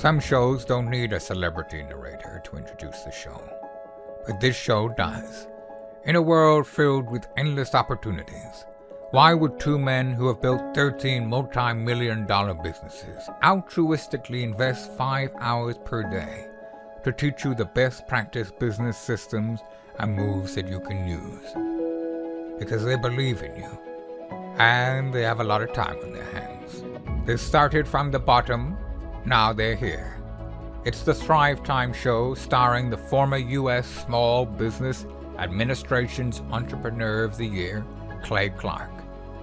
Some shows don't need a celebrity narrator to introduce the show, but this show does. In a world filled with endless opportunities, why would two men who have built 13 multi-million-dollar businesses altruistically invest 5 hours per day to teach you the best practice business systems and moves that you can use? Because they believe in you, and they have a lot of time on their hands. They started from the bottom, now they're here. It's the Thrivetime show starring the former U.S. Small Business Administration's Entrepreneur of the Year, Clay Clark,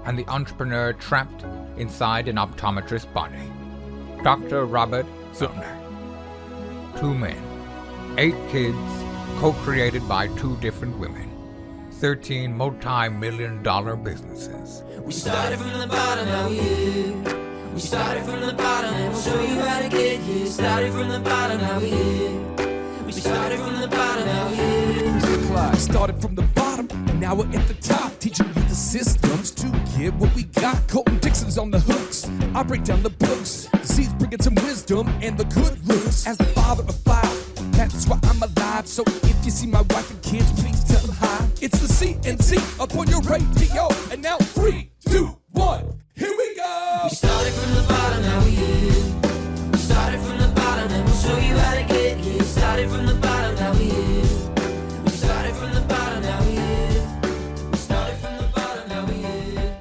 and the entrepreneur trapped inside an optometrist's body, Dr. Robert Zillner. Two men, 8 kids, co-created by 2 different women, 13 multi-million-dollar businesses. We started from the bottom, now we're here. We started from the bottom, and we'll show you how to get here. Started from the bottom, now we're here. We started from the bottom, now we're here. Mr. Clyde started from the bottom, and now we're at the top, teaching you the systems to get what we got. Colton Dixon's on the hooks, I break down the books. Z's bringing some wisdom and the good looks. As the father of 5, that's why I'm alive. So if you see my wife and kids, please tell them hi. It's the CNC up on your radio, and now 3, 2, 1, here we go. We started from the bottom, now we're here. We started from the bottom, and we'll show you how to get here. Started from the bottom, now we're here. We started from the bottom, now we're here. We started from the bottom, now we're here.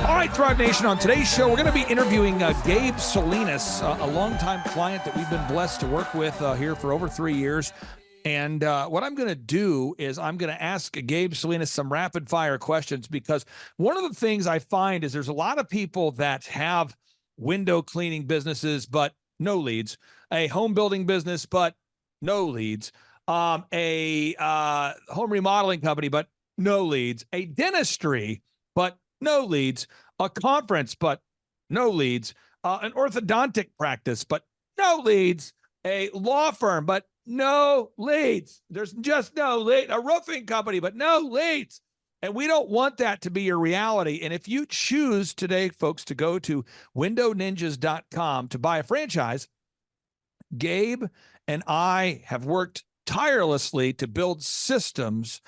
All right, Thrive Nation, on today's show, we're going to be interviewing Gabe Salinas, a longtime client that we've been blessed to work with here for over 3 years. And what I'm going to do is I'm going to ask Gabe Salinas some rapid fire questions, because one of the things I find is there's a lot of people that have window cleaning businesses, but no leads, a home building business, but no leads, a home remodeling company, but no leads, a dentistry, but no leads, a conference, but no leads, an orthodontic practice, but no leads, a law firm, but no leads. There's just no lead. A roofing company, but no leads. And we don't want that to be your reality. And if you choose today, folks, to go to WindowNinjas.com to buy a franchise, Gabe and I have worked tirelessly to build systems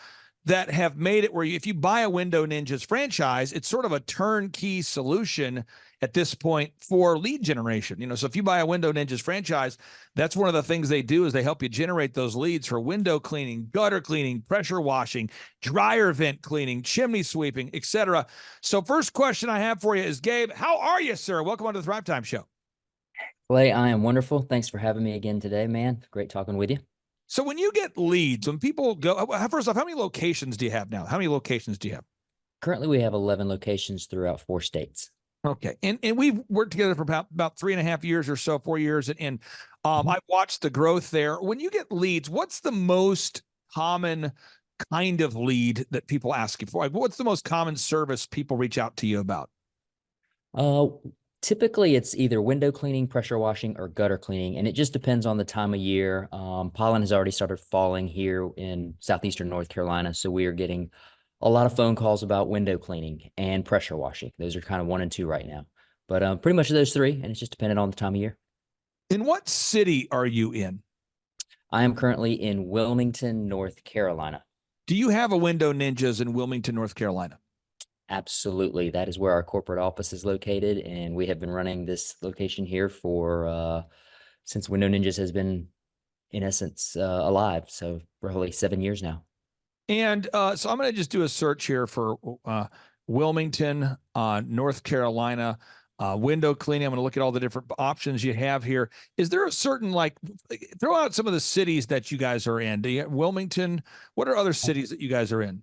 that have made it where if you buy a Window Ninjas franchise, it's sort of a turnkey solution at this point for lead generation. You know, so if you buy a Window Ninjas franchise, that's one of the things they do is they help you generate those leads for window cleaning, gutter cleaning, pressure washing, dryer vent cleaning, chimney sweeping, etc. So first question I have for you is, Gabe, how are you, sir? Welcome on to the Thrive Time Show. Clay, I am wonderful. Thanks for having me again today, man. Great talking with you. So when you get leads, when people go, first off, how many locations do you have now? How many locations do you have? Currently, we have 11 locations throughout 4 states. Okay. And we've worked together for about 3.5 years or so, 4 years. And I've watched the growth there. When you get leads, what's the most common kind of lead that people ask you for? Like, what's the most common service people reach out to you about? Typically, it's either window cleaning, pressure washing, or gutter cleaning, and it just depends on the time of year. Pollen has already started falling here in southeastern North Carolina, so we are getting a lot of phone calls about window cleaning and pressure washing. Those are kind of 1 and 2 right now, but pretty much those 3, and it's just dependent on the time of year. In what city are you in? I am currently in Wilmington, North Carolina. Do you have a Window Ninjas in Wilmington, North Carolina? Absolutely. That is where our corporate office is located, and we have been running this location here for since Window Ninjas has been, in essence, alive. So probably 7 years now. And so I'm going to just do a search here for Wilmington, North Carolina, window cleaning. I'm going to look at all the different options you have here. Is there a certain, like, throw out some of the cities that you guys are in? Wilmington, what are other cities that you guys are in?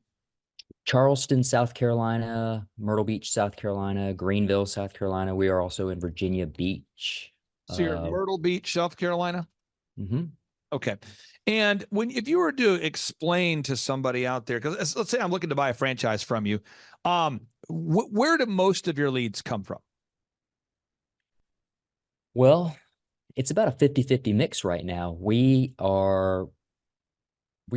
Charleston, South Carolina, Myrtle Beach, South Carolina, Greenville, South Carolina. We are also in Virginia Beach. So you're in Myrtle Beach, South Carolina? Mm-hmm. Okay. And if you were to explain to somebody out there, because let's say I'm looking to buy a franchise from you, where do most of your leads come from? Well, it's about a 50-50 mix right now. We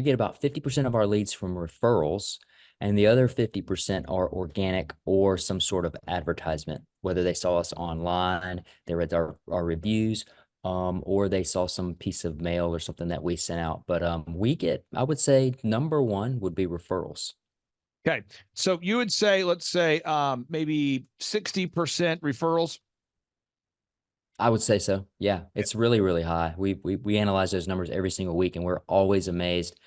get about 50% of our leads from referrals, and the other 50% are organic or some sort of advertisement, whether they saw us online, they read our reviews, or they saw some piece of mail or something that we sent out. But we get, I would say, number one would be referrals. Okay. So you would say, let's say, maybe 60% referrals. I would say so. Yeah, it's really, really high. We analyze those numbers every single week, and we're always amazed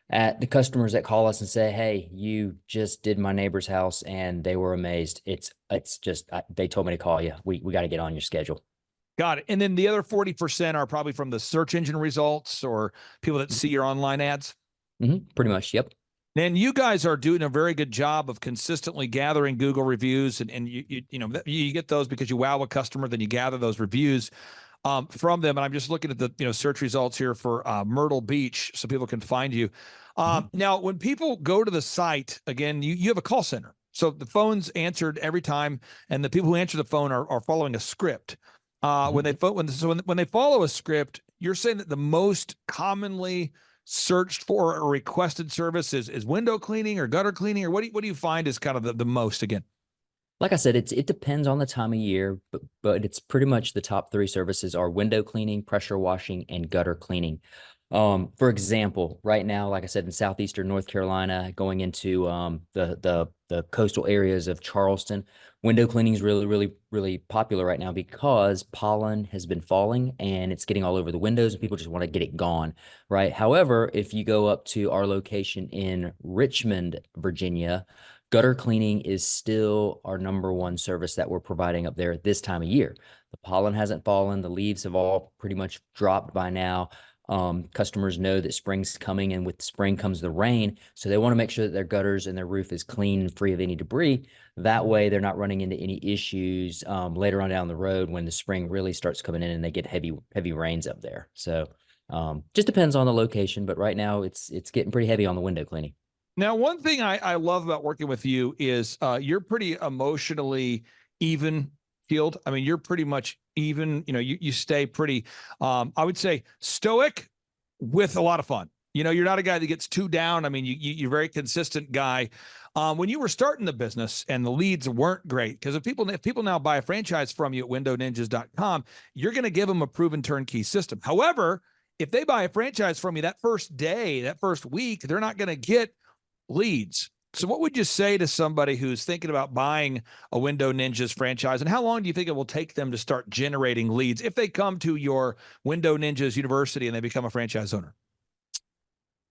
at the customers that call us and say, "Hey, you just did my neighbor's house," and they were amazed. It's just they told me to call you. We got to get on your schedule. Got it. And then the other 40% are probably from the search engine results or people that see your online ads. Pretty much. Yep. And you guys are doing a very good job of consistently gathering Google reviews, and you get those because you wow a customer, then you gather those reviews from them. And I'm just looking at the search results here for Myrtle Beach, so people can find you. Now, when people go to the site, again, you have a call center, so the phone's answered every time, and the people who answer the phone are following a script. When they follow a script, you're saying that the most commonly searched for or requested service is window cleaning or gutter cleaning, or what do you find is kind of the most again? Like I said, it depends on the time of year, but it's pretty much the top three services are window cleaning, pressure washing, and gutter cleaning. For example, right now, like I said, in southeastern North Carolina, going into the coastal areas of Charleston, window cleaning is really, really, really popular right now because pollen has been falling and it's getting all over the windows and people just want to get it gone, right? However, if you go up to our location in Richmond, Virginia, gutter cleaning is still our number one service that we're providing up there at this time of year. The pollen hasn't fallen, the leaves have all pretty much dropped by now. Customers know that spring's coming, and with spring comes the rain, so they want to make sure that their gutters and their roof is clean and free of any debris. That way they're not running into any issues later on down the road when the spring really starts coming in and they get heavy rains up there. So just depends on the location, but right now it's getting pretty heavy on the window cleaning. Now, one thing I love about working with you is you're pretty emotionally even keeled. I mean, you're pretty much even, you stay pretty, I would say, stoic with a lot of fun. You're not a guy that gets too down. I mean, you're a very consistent guy. When you were starting the business and the leads weren't great, because if people now buy a franchise from you at WindowNinjas.com, you're going to give them a proven turnkey system. However, if they buy a franchise from you that first day, that first week, they're not going to get leads. So what would you say to somebody who's thinking about buying a Window Ninjas franchise, and how long do you think it will take them to start generating leads if they come to your Window Ninjas University and they become a franchise owner?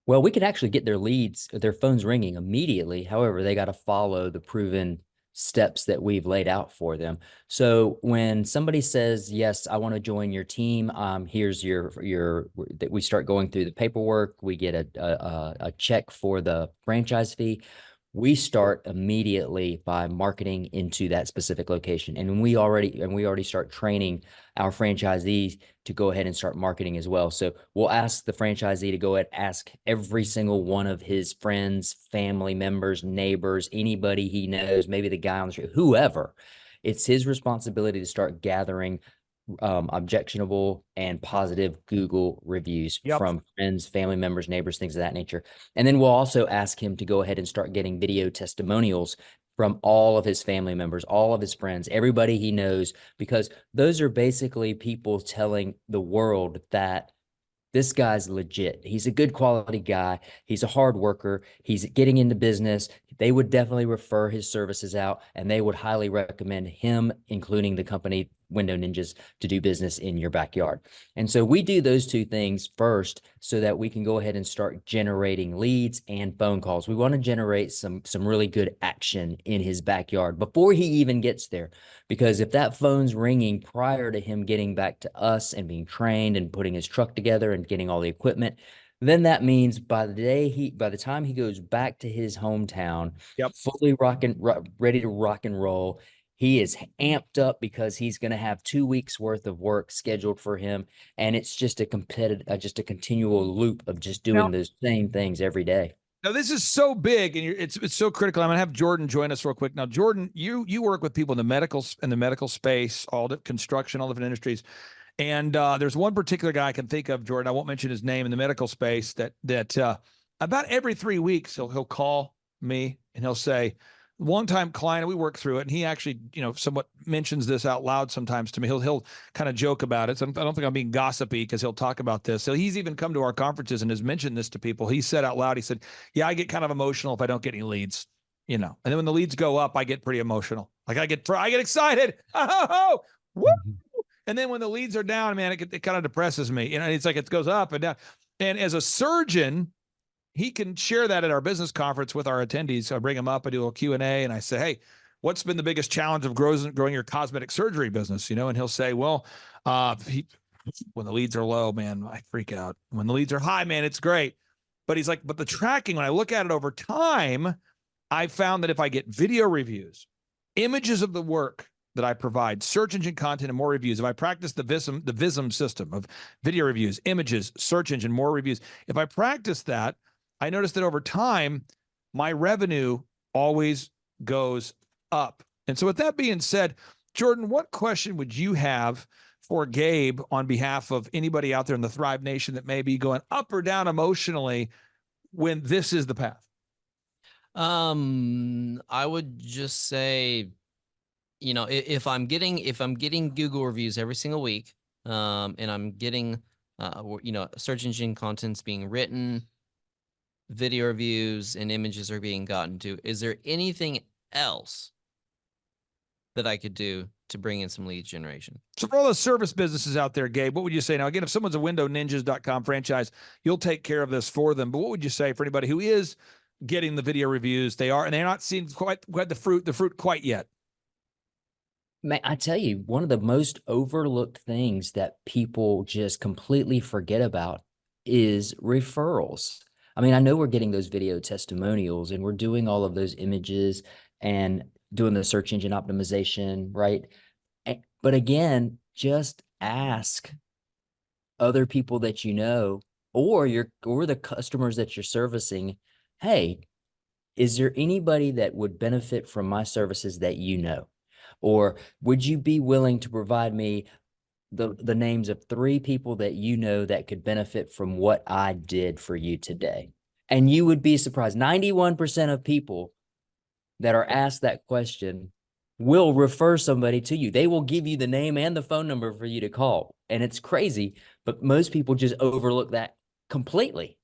Well, we can actually get their leads, their phones ringing immediately. However, they got to follow the proven steps that we've laid out for them. So when somebody says, yes, I want to join your team, here's that we start going through the paperwork, we get a check for the franchise fee. We start immediately by marketing into that specific location. And we already start training our franchisees to go ahead and start marketing as well. So we'll ask the franchisee to go ahead and ask every single one of his friends, family members, neighbors, anybody he knows, maybe the guy on the street, whoever. It's his responsibility to start gathering objectionable and positive Google reviews from friends, family members, neighbors, things of that nature. And then we'll also ask him to go ahead and start getting video testimonials from all of his family members, all of his friends, everybody he knows, because those are basically people telling the world that this guy's legit. He's a good quality guy. He's a hard worker. He's getting into business. They would definitely refer his services out, and they would highly recommend him, including the company Window Ninjas, to do business in your backyard. And so we do those two things first so that we can go ahead and start generating leads and phone calls. We want to generate some really good action in his backyard before he even gets there. Because if that phone's ringing prior to him getting back to us and being trained and putting his truck together and getting all the equipment, then that means by the time he goes back to his hometown, fully ready to rock and roll, he is amped up because he's going to have 2 weeks worth of work scheduled for him. And it's just a continual loop of just doing those same things every day. Now, this is so big, and it's so critical. I'm going to have Jordan join us real quick. Now, Jordan, you work with people in the medical space, all the construction, all different industries. And there's one particular guy I can think of, Jordan. I won't mention his name, in the medical space that about every 3 weeks he'll call me and he'll say, Longtime client, we work through it, and he actually, somewhat mentions this out loud sometimes to me. He'll kind of joke about it. So I don't think I'm being gossipy because he'll talk about this. So he's even come to our conferences and has mentioned this to people. He said out loud, he said, "Yeah, I get kind of emotional if I don't get any leads, And then when the leads go up, I get pretty emotional. Like I get excited. Oh, woo! And then when the leads are down, man, it kind of depresses me. It's like it goes up and down. And as a surgeon, he can share that at our business conference with our attendees. So I bring him up, I do a Q&A, and I say, "Hey, what's been the biggest challenge of growing your cosmetic surgery business?" And he'll say, "Well, when the leads are low, man, I freak out. When the leads are high, man, it's great." But he's like, "But the tracking, when I look at it over time, I found that if I get video reviews, images of the work that I provide, search engine content, and more reviews, if I practice the VISM system of video reviews, images, search engine, more reviews, if I practice that, I noticed that over time, my revenue always goes up." And so with that being said, Jordan, what question would you have for Gabe on behalf of anybody out there in the Thrive Nation that may be going up or down emotionally when this is the path? I would just say, if I'm getting Google reviews every single week, and I'm getting, search engine content's being written, video reviews and images are being gotten to, is there anything else that I could do to bring in some lead generation? So for all the service businesses out there, Gabe, what would you say? Now, again, if someone's a WindowNinjas.com franchise, you'll take care of this for them. But what would you say for anybody who is getting the video reviews, and they're not seeing quite the fruit quite yet? Man, I tell you, one of the most overlooked things that people just completely forget about is referrals. I mean, I know we're getting those video testimonials and we're doing all of those images and doing the search engine optimization, right? But again, just ask other people that you know or the customers that you're servicing, "Hey, is there anybody that would benefit from my services that you know? Or would you be willing to provide me the names of 3 people that you know that could benefit from what I did for you today?" And you would be surprised. 91% of people that are asked that question will refer somebody to you. They will give you the name and the phone number for you to call. And it's crazy, but most people just overlook that completely.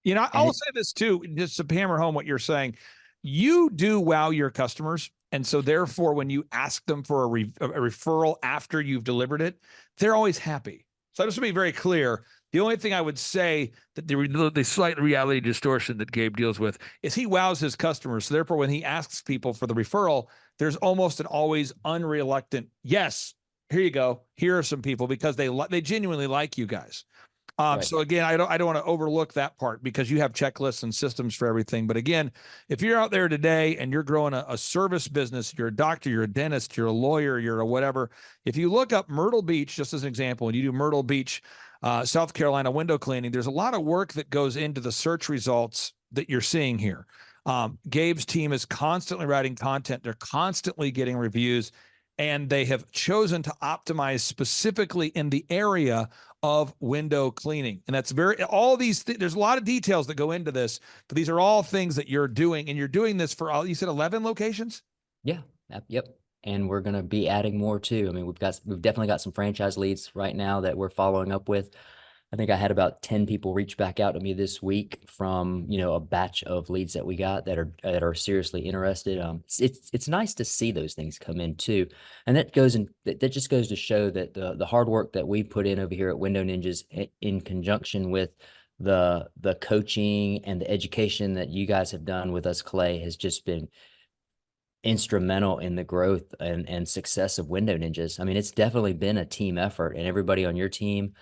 I'll say this too, just to hammer home what you're saying. You do wow your customers. And so therefore, when you ask them for a referral after you've delivered it, they're always happy. So just to be very clear, the only thing I would say that the slight reality distortion that Gabe deals with is he wows his customers. So therefore, when he asks people for the referral, there's almost an always unreluctant, "Yes, here you go. Here are some people," because they genuinely like you guys. Right. So again, I don't want to overlook that part because you have checklists and systems for everything. But again, if you're out there today and you're growing a service business, you're a doctor, you're a dentist, you're a lawyer, you're a whatever. If you look up Myrtle Beach, just as an example, and you do Myrtle Beach, South Carolina window cleaning, there's a lot of work that goes into the search results that you're seeing here. Gabe's team is constantly writing content. They're constantly getting reviews, and they have chosen to optimize specifically in the area of window cleaning. And that's all these there's a lot of details that go into this, but these are all things that you're doing, and you're doing this for you said 11 locations? Yeah. Yep. And we're going to be adding more too. I mean, we've definitely got some franchise leads right now that we're following up with. I think I had about 10 people reach back out to me this week from, a batch of leads that we got that are seriously interested. It's nice to see those things come in too. And that just goes to show that the hard work that we put in over here at Window Ninjas in conjunction with the coaching and the education that you guys have done with us, Clay, has just been instrumental in the growth and success of Window Ninjas. I mean, it's definitely been a team effort, and everybody on your team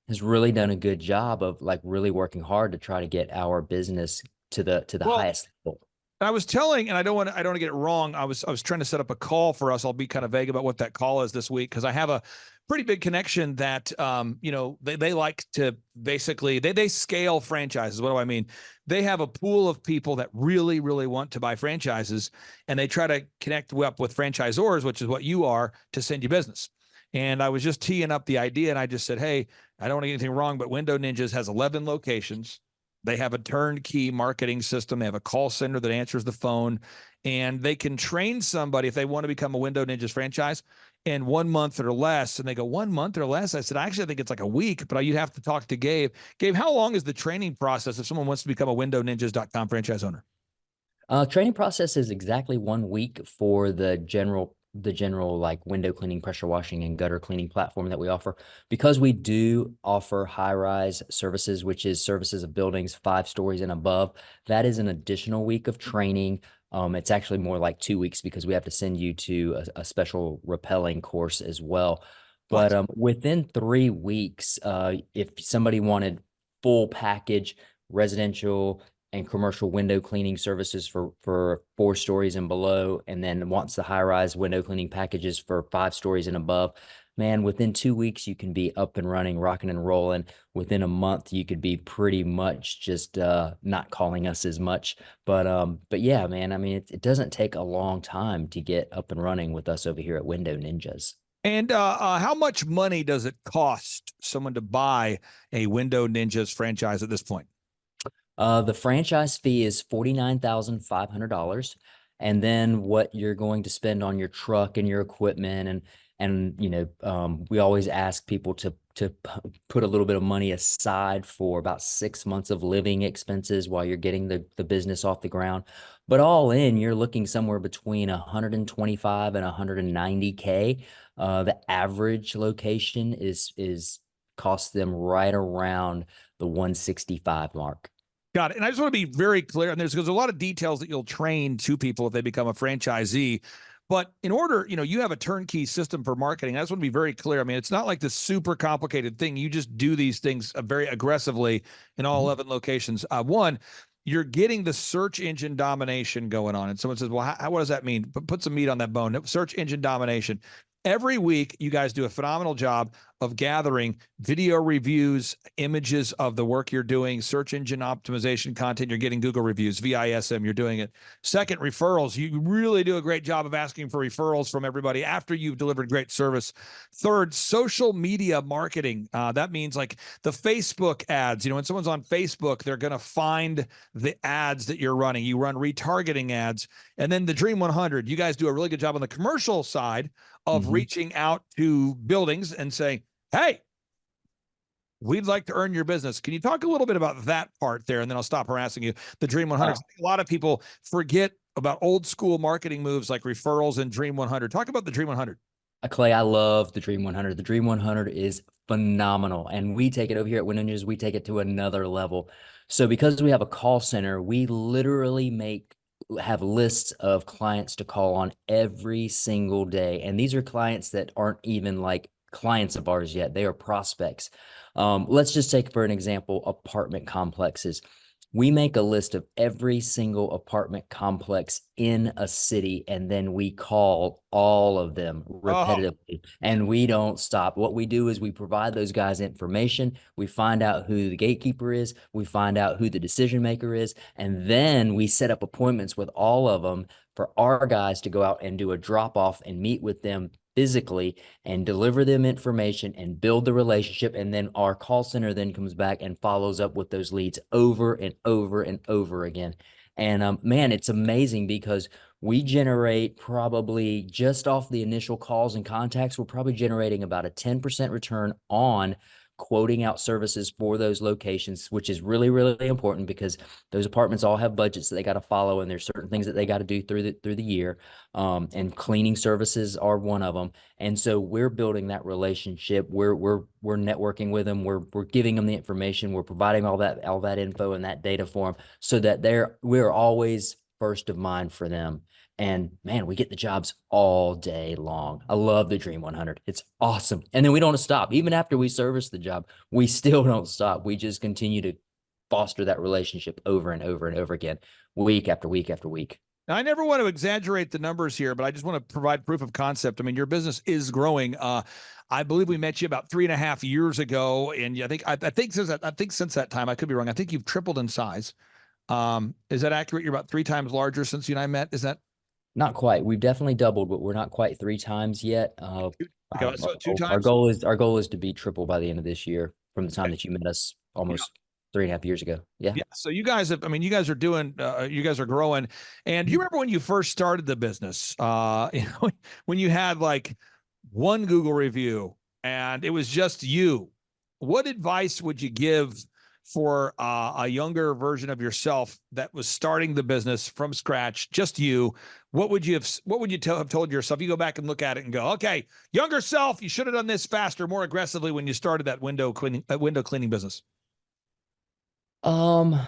has really done a good job of really working hard to try to get our business to the highest level. I was telling, and I don't want to get it wrong. I was trying to set up a call for us. I'll be kind of vague about what that call is this week because I have a pretty big connection that they like to basically they scale franchises. What do I mean? They have a pool of people that really, really want to buy franchises, and they try to connect up with franchisors, which is what you are, to send you business. And I was just teeing up the idea, and I just said, "Hey, I don't want to get anything wrong, but Window Ninjas has 11 locations. They have a turnkey marketing system. They have a call center that answers the phone, and they can train somebody if they want to become a Window Ninjas franchise in 1 month or less. And they go, 1 month or less? I said, actually, I think it's like a week, but you'd have to talk to Gabe. Gabe, how long is the training process if someone wants to become a WindowNinjas.com franchise owner? Training process is exactly 1 week for the general like window cleaning, pressure washing, and gutter cleaning platform that we offer. Because we do offer high-rise services, which is services of buildings 5 stories and above, that is an additional week of training. It's actually more like 2 weeks because we have to send you to a special rappelling course as well. But within 3 weeks, if somebody wanted full package, residential and commercial window cleaning services for 4 stories and below, and then wants the high-rise window cleaning packages for 5 stories and above, man, within 2 weeks, you can be up and running, rocking and rolling. Within a month, you could be pretty much just not calling us as much. But yeah, man, I mean, it doesn't take a long time to get up and running with us over here at Window Ninjas. And how much money does it cost someone to buy a Window Ninjas franchise at this point? The franchise fee is $49,500, and then what you're going to spend on your truck and your equipment, and we always ask people to put a little bit of money aside for about 6 months of living expenses while you're getting the business off the ground. But all in, you're looking somewhere between 125 and 190K. The average location is costs them right around the 165 mark. Got it. And I just want to be very clear on this because there's a lot of details that you'll train to people if they become a franchisee. But in order, you have a turnkey system for marketing. I just want to be very clear. I mean, it's not like this super complicated thing. You just do these things very aggressively in all 11 locations. One, you're getting the search engine domination going on. And someone says, well, what does that mean? Put some meat on that bone. Search engine domination. Every week, you guys do a phenomenal job of gathering video reviews, images of the work you're doing, search engine optimization content. You're getting Google reviews, VISM, you're doing it. Second, referrals. You really do a great job of asking for referrals from everybody after you've delivered great service. Third, social media marketing. That means like the Facebook ads. When someone's on Facebook, they're going to find the ads that you're running. You run retargeting ads. And then the Dream 100. You guys do a really good job on the commercial side of reaching out to buildings and saying, hey, we'd like to earn your business. Can you talk a little bit about that part there? And then I'll stop harassing you. The Dream 100. A lot of people forget about old school marketing moves like referrals and Dream 100. Talk about the Dream 100. Clay, I love the Dream 100. The Dream 100 is phenomenal. And we take it over here at WindowNinjas, we take it to another level. So because we have a call center, we literally have lists of clients to call on every single day. And these are clients that aren't even like clients of ours yet. They are prospects. Let's just take, for an example, apartment complexes. We make a list of every single apartment complex in a city, and then we call all of them repetitively, and we don't stop. What we do is we provide those guys information. We find out who the gatekeeper is. We find out who the decision maker is, and then we set up appointments with all of them for our guys to go out and do a drop off and meet with them physically and deliver them information and build the relationship. And then our call center then comes back and follows up with those leads over and over and over again. And man, it's amazing because we generate probably just off the initial calls and contacts, we're probably generating about a 10% return on quoting out services for those locations, which is really, really important because those apartments all have budgets that they got to follow, and there's certain things that they got to do through the year. And cleaning services are one of them. And so we're building that relationship. We're networking with them. We're giving them the information. We're providing all that info and that data for them so that we're always first of mind for them. And man, we get the jobs all day long. I love the Dream 100. It's awesome. And then we don't stop. Even after we service the job, we still don't stop. We just continue to foster that relationship over and over and over again, week after week after week. Now, I never want to exaggerate the numbers here, but I just want to provide proof of concept. I mean, your business is growing. I believe we met you about 3.5 years ago. And I think since that time, I could be wrong, I think you've tripled in size. Is that accurate? You're about 3 times larger since you and I met. Is that? Not quite. We've definitely doubled, but we're not quite 3 times yet. So 2 times. Our goal is to be triple by the end of this year from the time that you met us almost 3.5 years ago. Yeah. Yeah. So you guys have, I mean, you guys are doing, you guys are growing. And do you remember when you first started the business, when you had like one Google review and it was just you? What advice would you give for a younger version of yourself that was starting the business from scratch, just you? What would you have told yourself? You go back and look at it and go, okay, younger self, you should have done this faster, more aggressively when you started that window cleaning business. Man,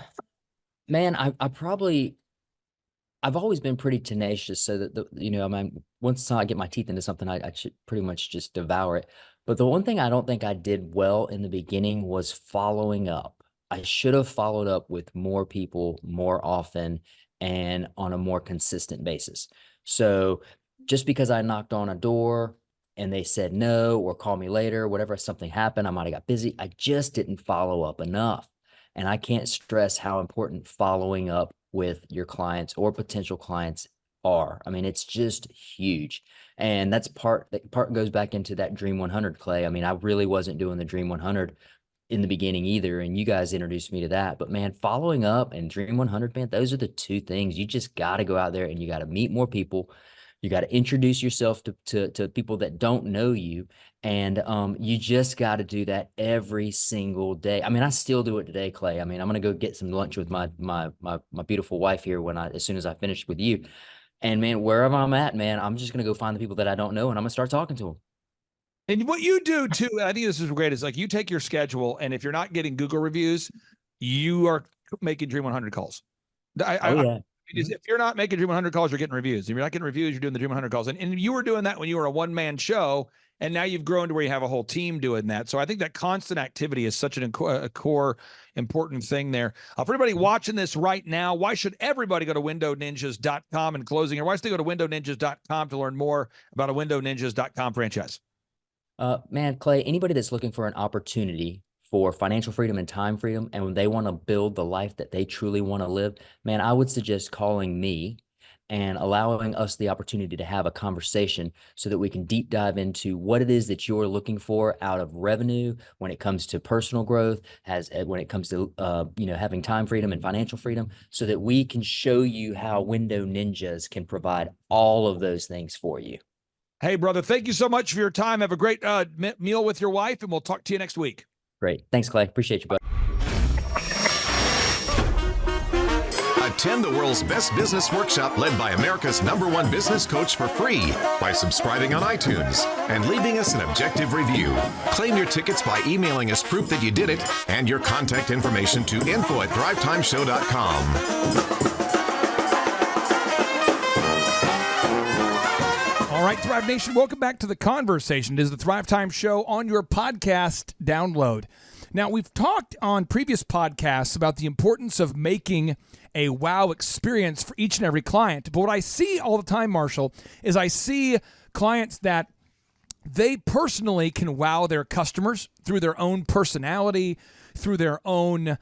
I've always been pretty tenacious, so that I mean, once I get my teeth into something, I should pretty much just devour it. But the one thing I don't think I did well in the beginning was following up. I should have followed up with more people more often and on a more consistent basis. So just because I knocked on a door and they said no or call me later, whatever, something happened, I might have got busy. I just didn't follow up enough. And I can't stress how important following up with your clients or potential clients are. I mean, it's just huge. And that part goes back into that Dream 100, Clay. I mean, I really wasn't doing the Dream 100 in the beginning either. And you guys introduced me to that. But man, following up and Dream 100, man, those are the two things. You just got to go out there and you got to meet more people. You got to introduce yourself to people that don't know you. And you just got to do that every single day. I mean, I still do it today, Clay. I mean, I'm going to go get some lunch with my beautiful wife here as soon as I finish with you. And man, wherever I'm at, man, I'm just going to go find the people that I don't know and I'm going to start talking to them. And what you do too, I think this is great, is like you take your schedule, and if you're not getting Google reviews, you are making Dream 100 calls. If you're not making Dream 100 calls, you're getting reviews. If you're not getting reviews, you're doing the Dream 100 calls. And you were doing that when you were a one-man show, and now you've grown to where you have a whole team doing that. So I think that constant activity is such a core important thing there. For everybody watching this right now, why should everybody go to WindowNinjas.com? In closing here, why should they go to WindowNinjas.com to learn more about a WindowNinjas.com franchise? Man, Clay, anybody that's looking for an opportunity for financial freedom and time freedom, and when they want to build the life that they truly want to live, man, I would suggest calling me and allowing us the opportunity to have a conversation so that we can deep dive into what it is that you're looking for out of revenue when it comes to personal growth, when it comes to having time freedom and financial freedom, so that we can show you how Window Ninjas can provide all of those things for you. Hey, brother, thank you so much for your time. Have a great meal with your wife, and we'll talk to you next week. Great. Thanks, Clay. Appreciate you, bud. Attend the world's best business workshop led by America's #1 business coach for free by subscribing on iTunes and leaving us an objective review. Claim your tickets by emailing us proof that you did it and your contact information to info@thrivetimeshow.com. All right, Thrive Nation, welcome back to the conversation. It is the Thrivetime Show on your podcast download. Now, we've talked on previous podcasts about the importance of making a wow experience for each and every client. But what I see all the time, Marshall, is I see clients that they personally can wow their customers through their own personality, through their own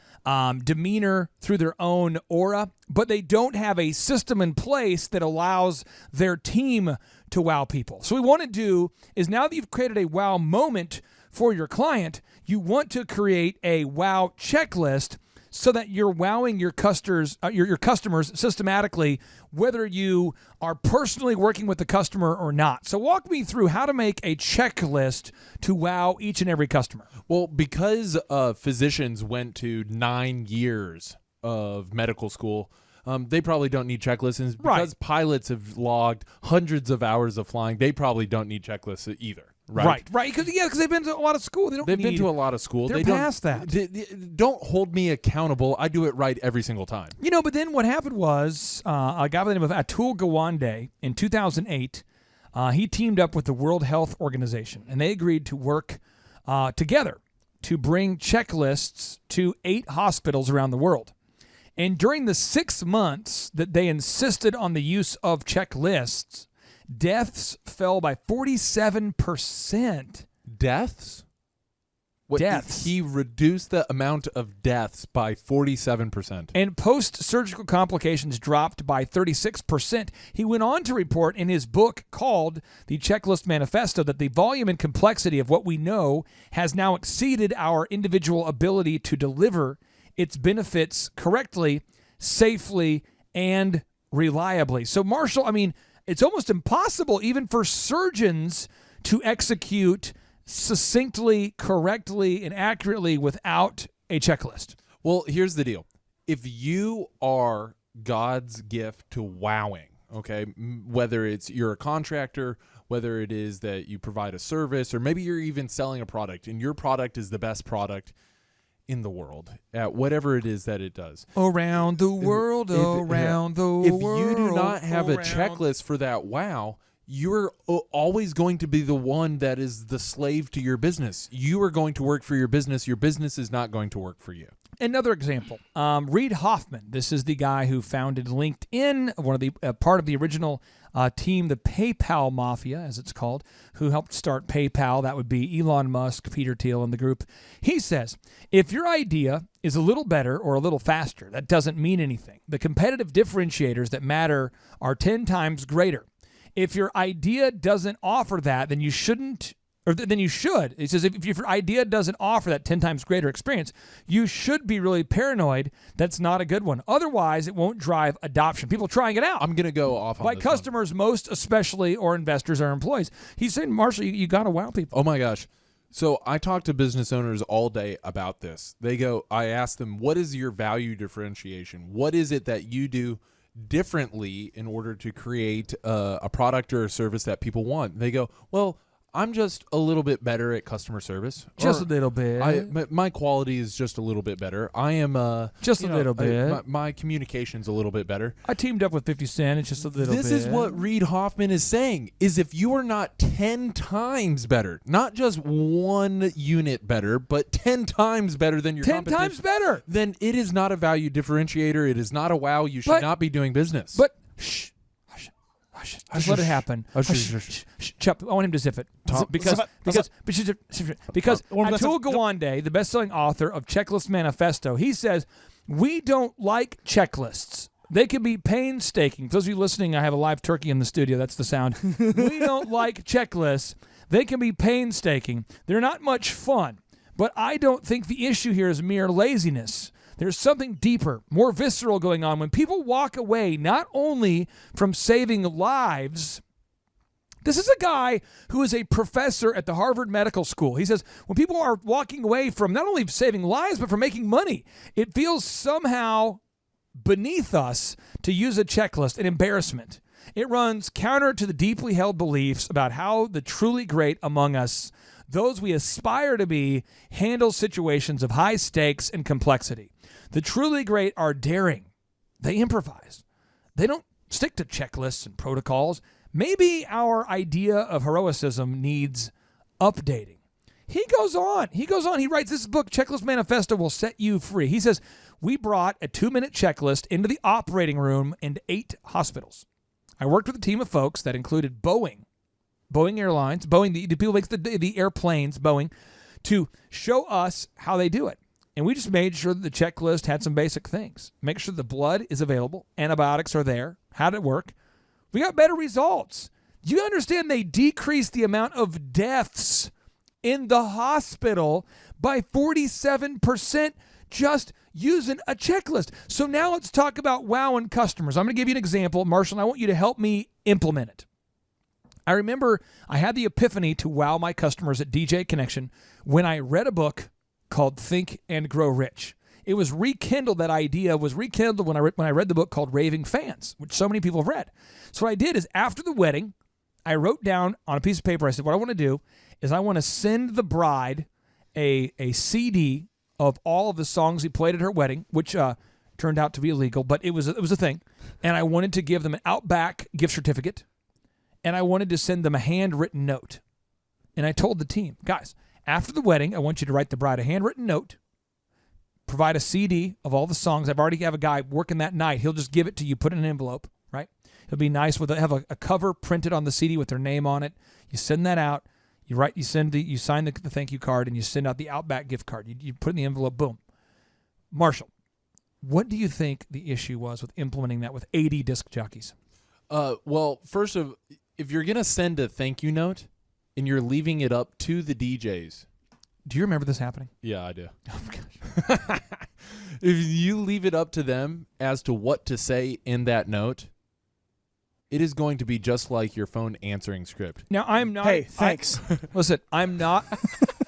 demeanor, through their own aura, but they don't have a system in place that allows their team to wow people. So what we want to do is, now that you've created a wow moment for your client, you want to create a wow checklist so that you're wowing your customers systematically, whether you are personally working with the customer or not. So walk me through how to make a checklist to wow each and every customer. Well, because physicians went to 9 years of medical school, they probably don't need checklists. And because pilots have logged hundreds of hours of flying, they probably don't need checklists either. Right. Because they've been to a lot of school. They've been to a lot of school. They're past that. Don't hold me accountable. I do it right every single time. But then what happened was a guy by the name of Atul Gawande in 2008, he teamed up with the World Health Organization, and they agreed to work together to bring checklists to 8 hospitals around the world. And during the 6 months that they insisted on the use of checklists, deaths fell by 47%. Deaths? Deaths. He reduced the amount of deaths by 47%. And post-surgical complications dropped by 36%. He went on to report in his book called The Checklist Manifesto that the volume and complexity of what we know has now exceeded our individual ability to deliver its benefits correctly, safely, and reliably. So, Marshall, I mean, it's almost impossible even for surgeons to execute succinctly, correctly, and accurately without a checklist. Well, here's the deal. If you are God's gift to wowing, okay, whether it's you're a contractor, whether it is that you provide a service, or maybe you're even selling a product, and your product is the best product in the world at whatever it is that it does. Around the world, around the world. If you do not have a checklist for that wow, you're always going to be the one that is the slave to your business. You are going to work for your business. Your business is not going to work for you. Another example, Reid Hoffman. This is the guy who founded LinkedIn, one of the part of the original team, the PayPal Mafia, as it's called, who helped start PayPal. That would be Elon Musk, Peter Thiel, and the group. He says, if your idea is a little better or a little faster, that doesn't mean anything. The competitive differentiators that matter are 10 times greater. If your idea doesn't offer that, then you shouldn't, or then you should. He says if your idea doesn't offer that 10 times greater experience, you should be really paranoid. That's not a good one. Otherwise, it won't drive adoption. People trying it out. I'm going to go off on by this customers, most especially, or investors or employees. He's saying, Marshall, you got to wow people. Oh my gosh. So I talk to business owners all day about this. I ask them, what is your value differentiation? What is it that you do differently in order to create a product or a service that people want? They go, well, I'm just a little bit better at customer service. Just a little bit. My quality is just a little bit better. I am just a little bit. My communication's a little bit better. I teamed up with 50 Cent. It's just a little bit. This is what Reid Hoffman is saying, is if you are not 10 times better, not just 1 unit better, but 10 times better than your 10 competition, times better, then it is not a value differentiator. It is not a wow. You should not be doing business. But shh. Just let it happen. Chup, I want him to zip it. Because Atul Gawande, the best-selling author of Checklist Manifesto, he says, we don't like checklists. They can be painstaking. For those of you listening, I have a live turkey in the studio. That's the sound. We don't like checklists. They can be painstaking. They're not much fun. But I don't think the issue here is mere laziness. There's something deeper, more visceral going on when people walk away not only from saving lives. This is a guy who is a professor at the Harvard Medical School. He says when people are walking away from not only saving lives, but from making money, it feels somehow beneath us to use a checklist, an embarrassment. It runs counter to the deeply held beliefs about how the truly great among us, those we aspire to be, handle situations of high stakes and complexity. The truly great are daring. They improvise. They don't stick to checklists and protocols. Maybe our idea of heroicism needs updating. He goes on. He writes this book, Checklist Manifesto Will Set You Free. He says, we brought a 2-minute checklist into the operating room in 8 hospitals. I worked with a team of folks that included Boeing Airlines, the people who make the airplanes, Boeing, to show us how they do it. And we just made sure that the checklist had some basic things. Make sure the blood is available, antibiotics are there, how did it work. We got better results. You understand they decreased the amount of deaths in the hospital by 47% just using a checklist. So now let's talk about wowing customers. I'm going to give you an example, Marshall, and I want you to help me implement it. I remember I had the epiphany to wow my customers at DJ Connection when I read a book called Think and Grow Rich. It was rekindled, that idea was rekindled when I read the book called Raving Fans, which so many people have read. So what I did is after the wedding, I wrote down on a piece of paper, I said, what I want to do is I want to send the bride a CD of all of the songs he played at her wedding, which turned out to be illegal, but it was a thing. And I wanted to give them an Outback gift certificate, and I wanted to send them a handwritten note. And I told the team, guys, after the wedding, I want you to write the bride a handwritten note, provide a CD of all the songs. I've already have a guy working that night. He'll just give it to you, put it in an envelope, right? It'll be nice have a cover printed on the CD with their name on it. You send that out. You sign the thank you card, and you send out the Outback gift card. You put it in the envelope, boom. Marshall, what do you think the issue was with implementing that with 80 disc jockeys? Well, first if you're going to send a thank you note and you're leaving it up to the DJs. Do you remember this happening? Yeah, I do. Oh, my gosh. If you leave it up to them as to what to say in that note, it is going to be just like your phone answering script. Now, I'm not. Hey, thanks. Listen, I'm not.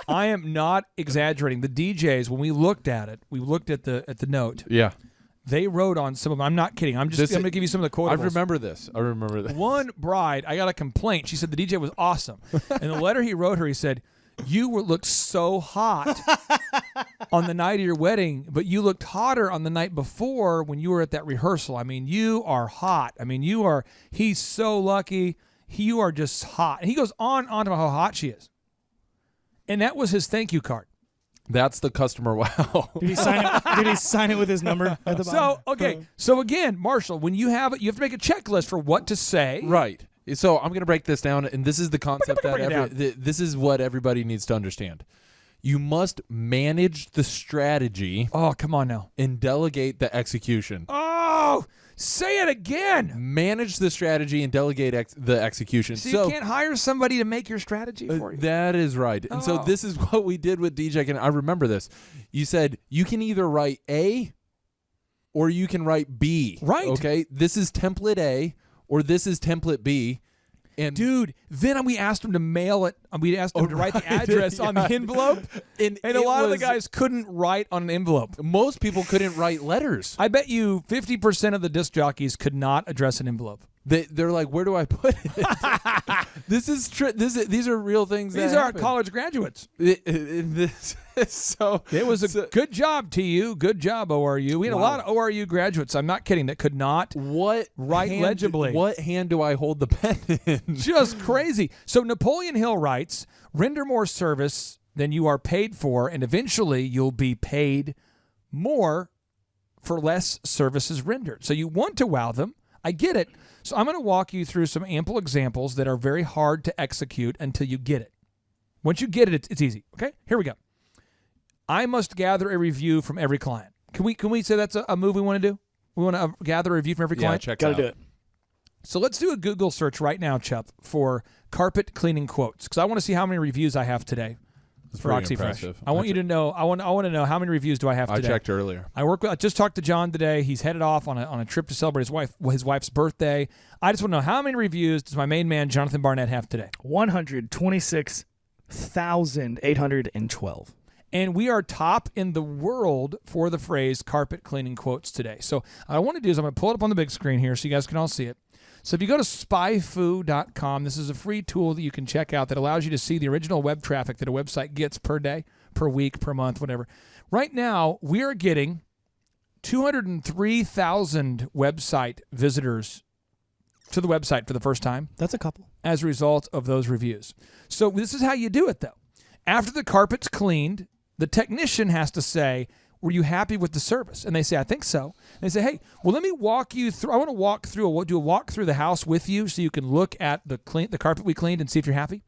I am not exaggerating. The DJs, when we looked at it, we looked at the note. Yeah. They wrote on some of them. I'm not kidding. I'm going to give you some of the quotables. I remember this. One bride, I got a complaint. She said the DJ was awesome. And the letter he wrote her, he said, you looked so hot on the night of your wedding, but you looked hotter on the night before when you were at that rehearsal. I mean, you are hot. I mean, he's so lucky. You are just hot. And he goes on about how hot she is. And that was his thank you card. That's the customer wow. Did he sign it with his number at the bottom? So, okay. So again, Marshall, when you have it, you have to make a checklist for what to say. Right. So I'm going to break this down, and this is the concept this is what everybody needs to understand. You must manage the strategy. Oh, come on now. And delegate the execution. Oh, say it again. Manage the strategy and delegate the execution. So you can't hire somebody to make your strategy for you. That is right. And so this is what we did with DJ. And I remember this. You said you can either write A or you can write B. Right. Okay. This is template A or this is template B. And dude, then we asked him to mail it. We asked him to write the address on the envelope. And a lot of the guys couldn't write on an envelope. Most people couldn't write letters. I bet you 50% of the disc jockeys could not address an envelope. They're like, where do I put it? These are real things. These are college graduates. So it was a good job to you. Good job, ORU. We had a lot of ORU graduates. I'm not kidding. That could not write legibly. What hand do I hold the pen in? Just crazy. So Napoleon Hill writes, render more service than you are paid for, and eventually you'll be paid more for less services rendered. So you want to wow them. I get it. So I'm going to walk you through some ample examples that are very hard to execute until you get it. Once you get it, it's easy. Okay, here we go. I must gather a review from every client. Can we say that's a move we want to do? We want to gather a review from every client? Yeah, Gotta do it. So let's do a Google search right now, Chup, for carpet cleaning quotes, because I want to see how many reviews I have today for OxyFresh. I want you to know. I want to know how many reviews do I have today. I checked earlier. I just talked to John today. He's headed off on a trip to celebrate his wife's birthday. I just want to know how many reviews does my main man Jonathan Barnett have today? 126,812. And we are top in the world for the phrase carpet cleaning quotes today. So what I want to do is I'm going to pull it up on the big screen here so you guys can all see it. So if you go to spyfoo.com, this is a free tool that you can check out that allows you to see the original web traffic that a website gets per day, per week, per month, whatever. Right now, we are getting 203,000 website visitors to the website for the first time. That's a couple. As a result of those reviews. So this is how you do it, though. After the carpet's cleaned, the technician has to say, were you happy with the service? And they say, I think so. And they say, hey, well, let me walk you through. I want to do a walk through the house with you so you can look at the carpet we cleaned and see if you're happy.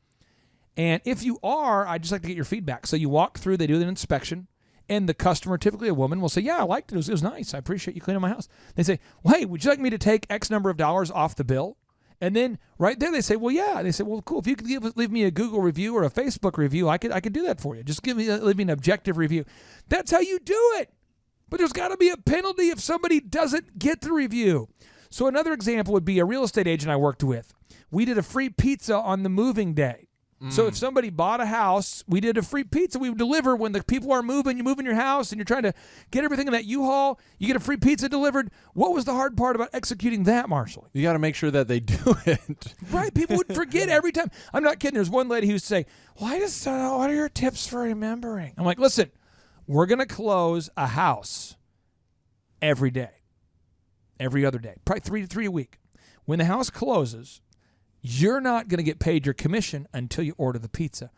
And if you are, I'd just like to get your feedback. So you walk through, they do an inspection, and the customer, typically a woman, will say, yeah, I liked it. It was nice. I appreciate you cleaning my house. They say, well, hey, would you like me to take X number of dollars off the bill? And then right there they say, well, yeah. They say, well, cool. If you could leave me a Google review or a Facebook review, I could do that for you. Just leave me an objective review. That's how you do it. But there's got to be a penalty if somebody doesn't get the review. So another example would be a real estate agent I worked with. We did a free pizza on the moving day. So if somebody bought a house, we did a free pizza. We would deliver when the people are moving. You move in your house and you're trying to get everything in that U-Haul. You get a free pizza delivered. What was the hard part about executing that, Marshall? You got to make sure that they do it. Right. People would forget every time. I'm not kidding. There's one lady who would say, well, I just don't know. What are your tips for remembering? I'm like, listen, we're going to close a house every day, every other day, probably three a week. When the house closes, you're not going to get paid your commission until you order the pizza.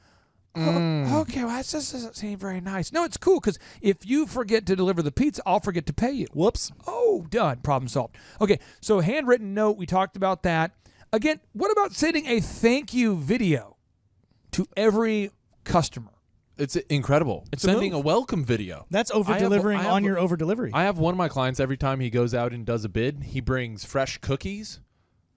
Oh, okay, well, that just doesn't seem very nice. No, it's cool because if you forget to deliver the pizza, I'll forget to pay you. Whoops. Oh, done. Problem solved. Okay, so handwritten note, we talked about that. Again, what about sending a thank you video to every customer? It's incredible. It's sending a welcome video. That's over-delivering on your over-delivery. I have one of my clients, every time he goes out and does a bid, he brings fresh cookies.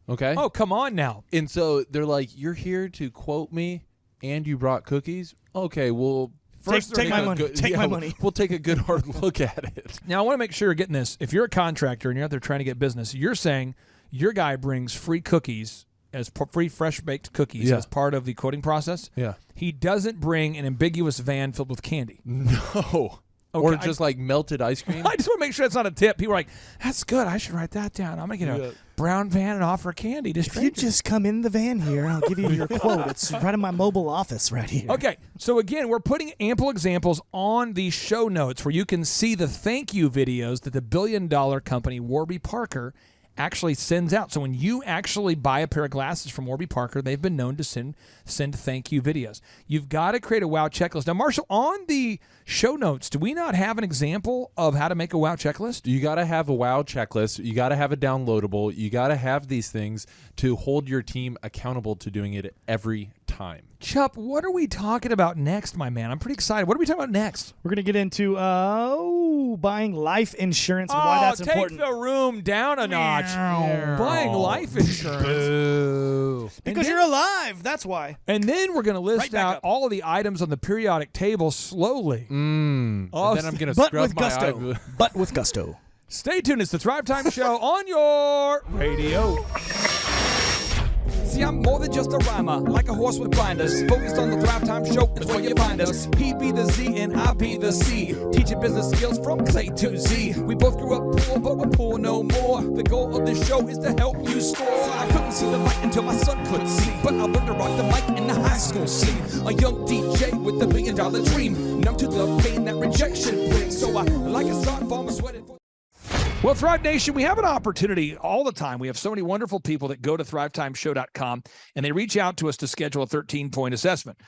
Okay. Oh, come on now. And so they're like, you're here to quote me and you brought cookies? Okay, well, Take my money. Take my money. We'll take a good hard look at it. Now, I want to make sure you're getting this. If you're a contractor and you're out there trying to get business, you're saying your guy brings free cookies as free fresh baked cookies as part of the quoting process. Yeah. He doesn't bring an ambiguous van filled with candy. No. Okay, or just like melted ice cream. I just want to make sure it's not a tip. People are like, that's good. I should write that down. I'm going to get a brown van and offer candy to strangers. If you just come in the van here, I'll give you your quote. It's right in my mobile office right here. Okay. So again, we're putting ample examples on the show notes where you can see the thank you videos that the billion-dollar company Warby Parker actually sends out. So when you actually buy a pair of glasses from Warby Parker, they've been known to send thank you videos. You've got to create a wow checklist. Now, Marshall, on the show notes, do we not have an example of how to make a wow checklist? You got to have a wow checklist. You got to have it downloadable. You got to have these things to hold your team accountable to doing it every time. Chup, what are we talking about next, my man? I'm pretty excited. What are we talking about next? We're going to get into buying life insurance and why that's important. Take the room down a notch. Buying life insurance. Boo. Because you're alive. That's why. And then we're going to list out all of the items on the periodic table slowly. And then I'm going to scrub my eye. But with gusto. Stay tuned. It's the Thrivetime Show on your radio. See, I'm more than just a rhymer, like a horse with blinders. Focused on the Thrivetime Show, it's where you find us. He be the Z and I be the C. Teaching business skills from A to Z. We both grew up poor, but we're poor no more. The goal of this show is to help you score. I couldn't see the light until my son could see, but I learned to rock the mic in the high school scene. A young DJ with a $1 billion dream, numb to the pain that rejection brings. So I, like a sock farmer, sweating for. Well, Thrive Nation, we have an opportunity all the time. We have so many wonderful people that go to thrivetimeshow.com and they reach out to us to schedule a 13-point assessment.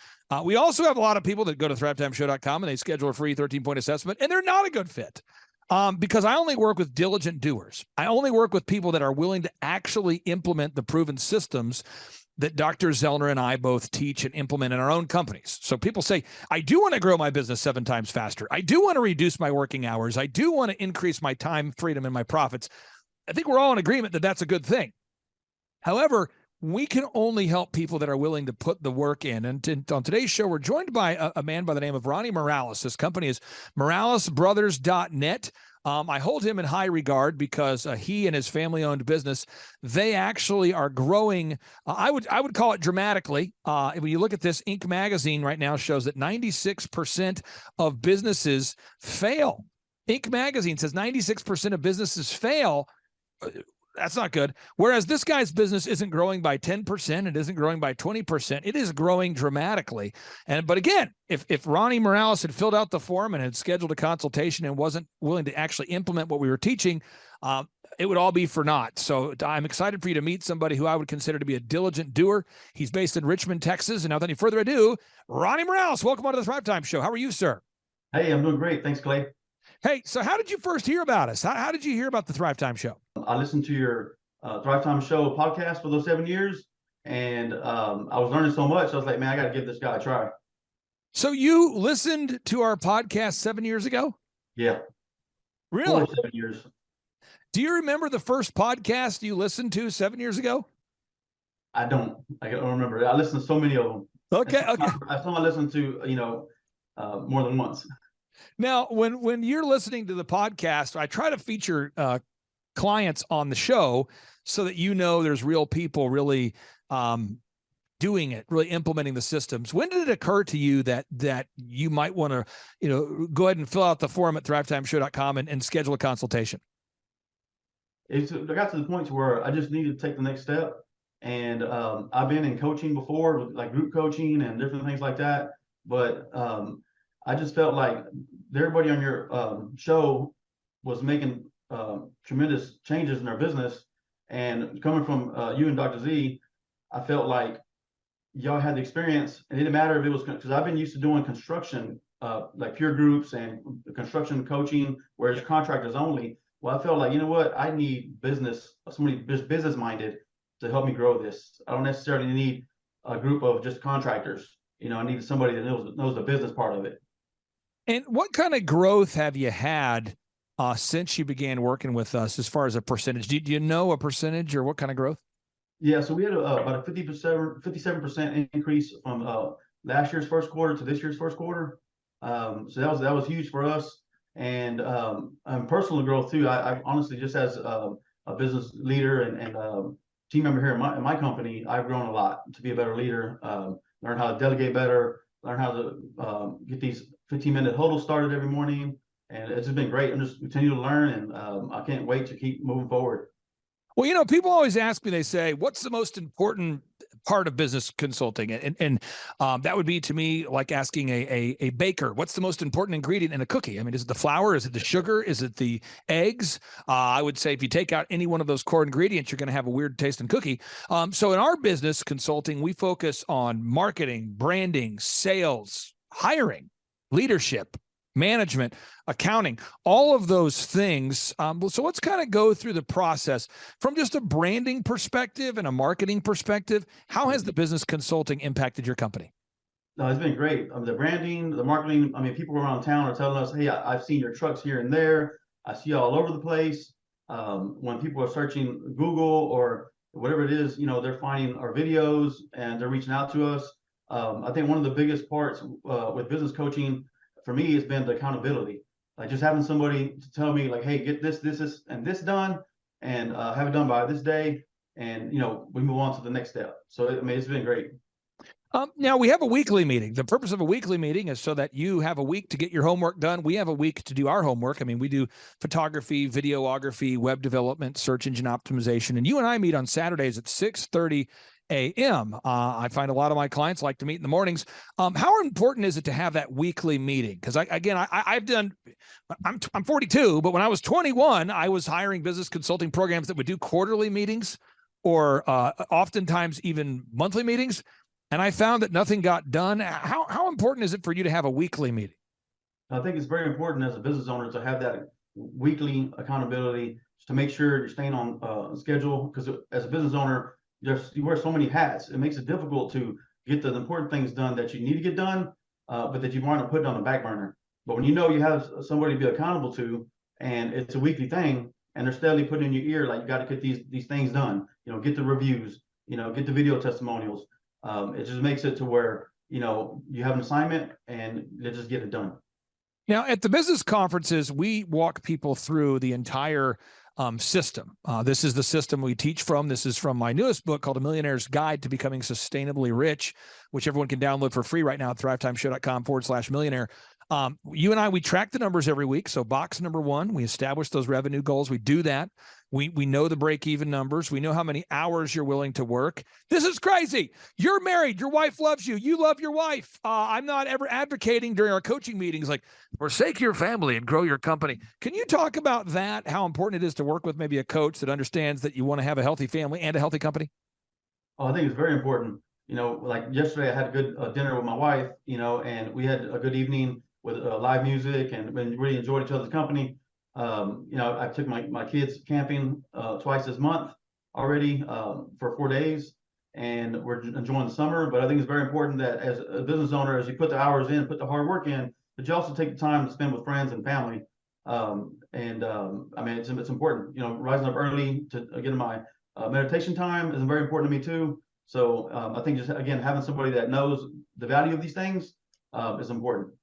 We also have a lot of people that go to thrivetimeshow.com and they schedule a free 13-point assessment, and they're not a good fit because I only work with diligent doers. I only work with people that are willing to actually implement the proven systems that Dr. Zellner and I both teach and implement in our own companies. So people say, I do want to grow my business 7 times faster. I do want to reduce my working hours. I do want to increase my time, freedom, and my profits. I think we're all in agreement that that's a good thing. However, we can only help people that are willing to put the work in. And on today's show, we're joined by a man by the name of Ronnie Morales. His company is moralesbrothers.net. I hold him in high regard because he and his family-owned business, they actually are growing. I would call it dramatically. When you look at this, Inc. magazine right now shows that 96% of businesses fail. Inc. magazine says 96% of businesses fail. That's not good. Whereas this guy's business isn't growing by 10%. It isn't growing by 20%. It is growing dramatically. But again, if Ronnie Morales had filled out the form and had scheduled a consultation and wasn't willing to actually implement what we were teaching, it would all be for naught. So I'm excited for you to meet somebody who I would consider to be a diligent doer. He's based in Richmond, Texas. And now, without any further ado, Ronnie Morales, welcome on to the Thrivetime Show. How are you, sir? Hey, I'm doing great. Thanks, Clay. Hey, so how did you first hear about us? How did you hear about the Thrivetime Show? I listened to your Thrivetime Show podcast for those 7 years, and I was learning so much. I was like, man, I got to give this guy a try. So you listened to our podcast 7 years ago? Yeah. Really? 7 years. Do you remember the first podcast you listened to 7 years ago? I don't remember. I listened to so many of them. Okay. I listened to, more than once. Now, when you're listening to the podcast, I try to feature clients on the show so that there's real people really doing it, really implementing the systems. When did it occur to you that you might want to, go ahead and fill out the form at thrivetimeshow.com and schedule a consultation? I got to the point where I just needed to take the next step. And I've been in coaching before, like group coaching and different things like that. But I just felt like everybody on your show was making tremendous changes in their business. And coming from you and Dr. Z, I felt like y'all had the experience. It didn't matter if it was, because I've been used to doing construction, like peer groups and construction coaching, where it's contractors only. Well, I felt like, you know what, I need somebody business minded to help me grow this. I don't necessarily need a group of just contractors. I need somebody that knows the business part of it. And what kind of growth have you had since you began working with us as far as a percentage? Do you know a percentage or what kind of growth? Yeah, so we had about a 57% increase from last year's first quarter to this year's first quarter. So that was huge for us. And personal growth too. I honestly, just as a business leader and team member here in my company, I've grown a lot to be a better leader, learn how to delegate better, learn how to get these 15-minute huddles started every morning. And it's just been great. I'm just continue to learn, and I can't wait to keep moving forward. Well, people always ask me, they say, what's the most important part of business consulting? And that would be, to me, like asking a baker, what's the most important ingredient in a cookie? I mean, is it the flour? Is it the sugar? Is it the eggs? I would say if you take out any one of those core ingredients, you're going to have a weird tasting cookie. So in our business consulting, we focus on marketing, branding, sales, hiring, leadership, management, accounting, all of those things. So let's kind of go through the process from just a branding perspective and a marketing perspective. How has the business consulting impacted your company? No, it's been great. The branding, the marketing. I mean, people around town are telling us, "Hey, I've seen your trucks here and there. I see you all over the place." When people are searching Google or whatever it is, they're finding our videos and they're reaching out to us. I think one of the biggest parts with business coaching for me has been the accountability. Like just having somebody to tell me, like, "Hey, get this, and this done, and have it done by this day," and we move on to the next step. So I mean, it's been great. Now we have a weekly meeting. The purpose of a weekly meeting is so that you have a week to get your homework done. We have a week to do our homework. I mean, we do photography, videography, web development, search engine optimization, and you and I meet on Saturdays at 6:30 a.m. I find a lot of my clients like to meet in the mornings. How important is it to have that weekly meeting? Because I'm 42, but when I was 21, I was hiring business consulting programs that would do quarterly meetings or oftentimes even monthly meetings. And I found that nothing got done. How important is it for you to have a weekly meeting? I think it's very important as a business owner to have that weekly accountability to make sure you're staying on schedule. Because as a business owner, you wear so many hats. It makes it difficult to get the important things done that you need to get done, but that you want to put on the back burner. But when you have somebody to be accountable to, and it's a weekly thing, and they're steadily putting in your ear, like, you got to get these things done. Get the reviews. Get the video testimonials. It just makes it to where you have an assignment and they just get it done. Now, at the business conferences, we walk people through the entire system. This is the system we teach from. This is from my newest book called A Millionaire's Guide to Becoming Sustainably Rich, which everyone can download for free right now at thrivetimeshow.com/millionaire. You and I, we track the numbers every week. So box number 1, we establish those revenue goals. We do that. We know the break-even numbers. We know how many hours you're willing to work. This is crazy. You're married. Your wife loves you. You love your wife. I'm not ever advocating during our coaching meetings, like, forsake your family and grow your company. Can you talk about that, how important it is to work with maybe a coach that understands that you want to have a healthy family and a healthy company? Oh, I think it's very important. Like yesterday, I had a good dinner with my wife, and we had a good evening with live music and really enjoyed each other's company. I took my kids camping twice this month already for 4 days, and we're enjoying the summer. But I think it's very important that as a business owner, as you put the hours in, put the hard work in, that you also take the time to spend with friends and family. I mean, it's important. Rising up early to get in my meditation time is very important to me too. So I think just, again, having somebody that knows the value of these things is important.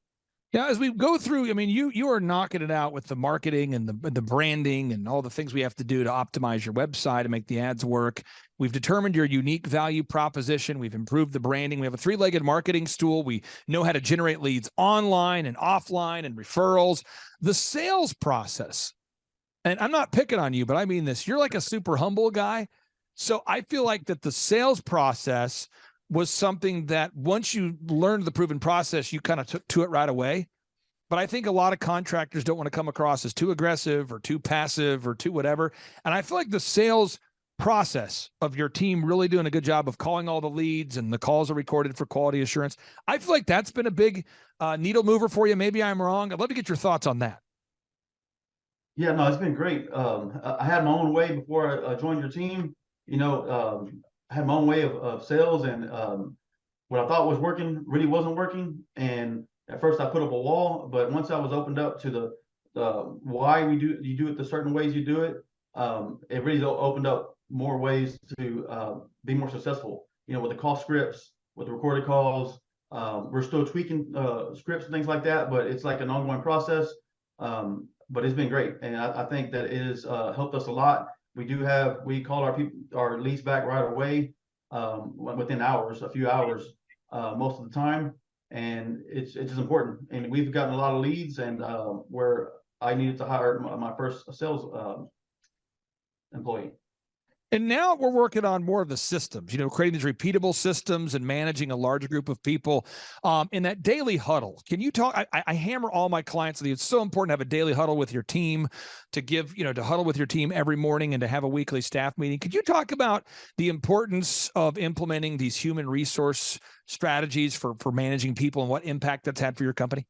Yeah, as we go through, I mean, you are knocking it out with the marketing and the branding and all the things we have to do to optimize your website and make the ads work. We've determined your unique value proposition. We've improved the branding. We have a 3-legged marketing stool. We know how to generate leads online and offline and referrals. The sales process, and I'm not picking on you, but I mean this, you're like a super humble guy. So I feel like that the sales process was something that once you learned the proven process, you kind of took to it right away. But I think a lot of contractors don't want to come across as too aggressive or too passive or too whatever. And I feel like the sales process of your team really doing a good job of calling all the leads, and the calls are recorded for quality assurance. I feel like that's been a big needle mover for you. Maybe I'm wrong. I'd love to get your thoughts on that. Yeah, no, it's been great. I had my own way before I joined your team. I had my own way of sales, and what I thought was working really wasn't working. And at first I put up a wall, but once I was opened up to the why you do it the certain ways you do it, it really opened up more ways to be more successful. With the call scripts, with the recorded calls, We're still tweaking scripts and things like that, but it's like an ongoing process. But it's been great, and I think that it has helped us a lot. We call our leads back right away, within hours, a few hours, most of the time, and it's just important. And we've gotten a lot of leads, and where I needed to hire my first sales employee. And now we're working on more of the systems, creating these repeatable systems and managing a larger group of people. In that daily huddle, can you talk? I hammer all my clients that it's so important to have a daily huddle with your team, to huddle with your team every morning and to have a weekly staff meeting. Could you talk about the importance of implementing these human resource strategies for managing people and what impact that's had for your company?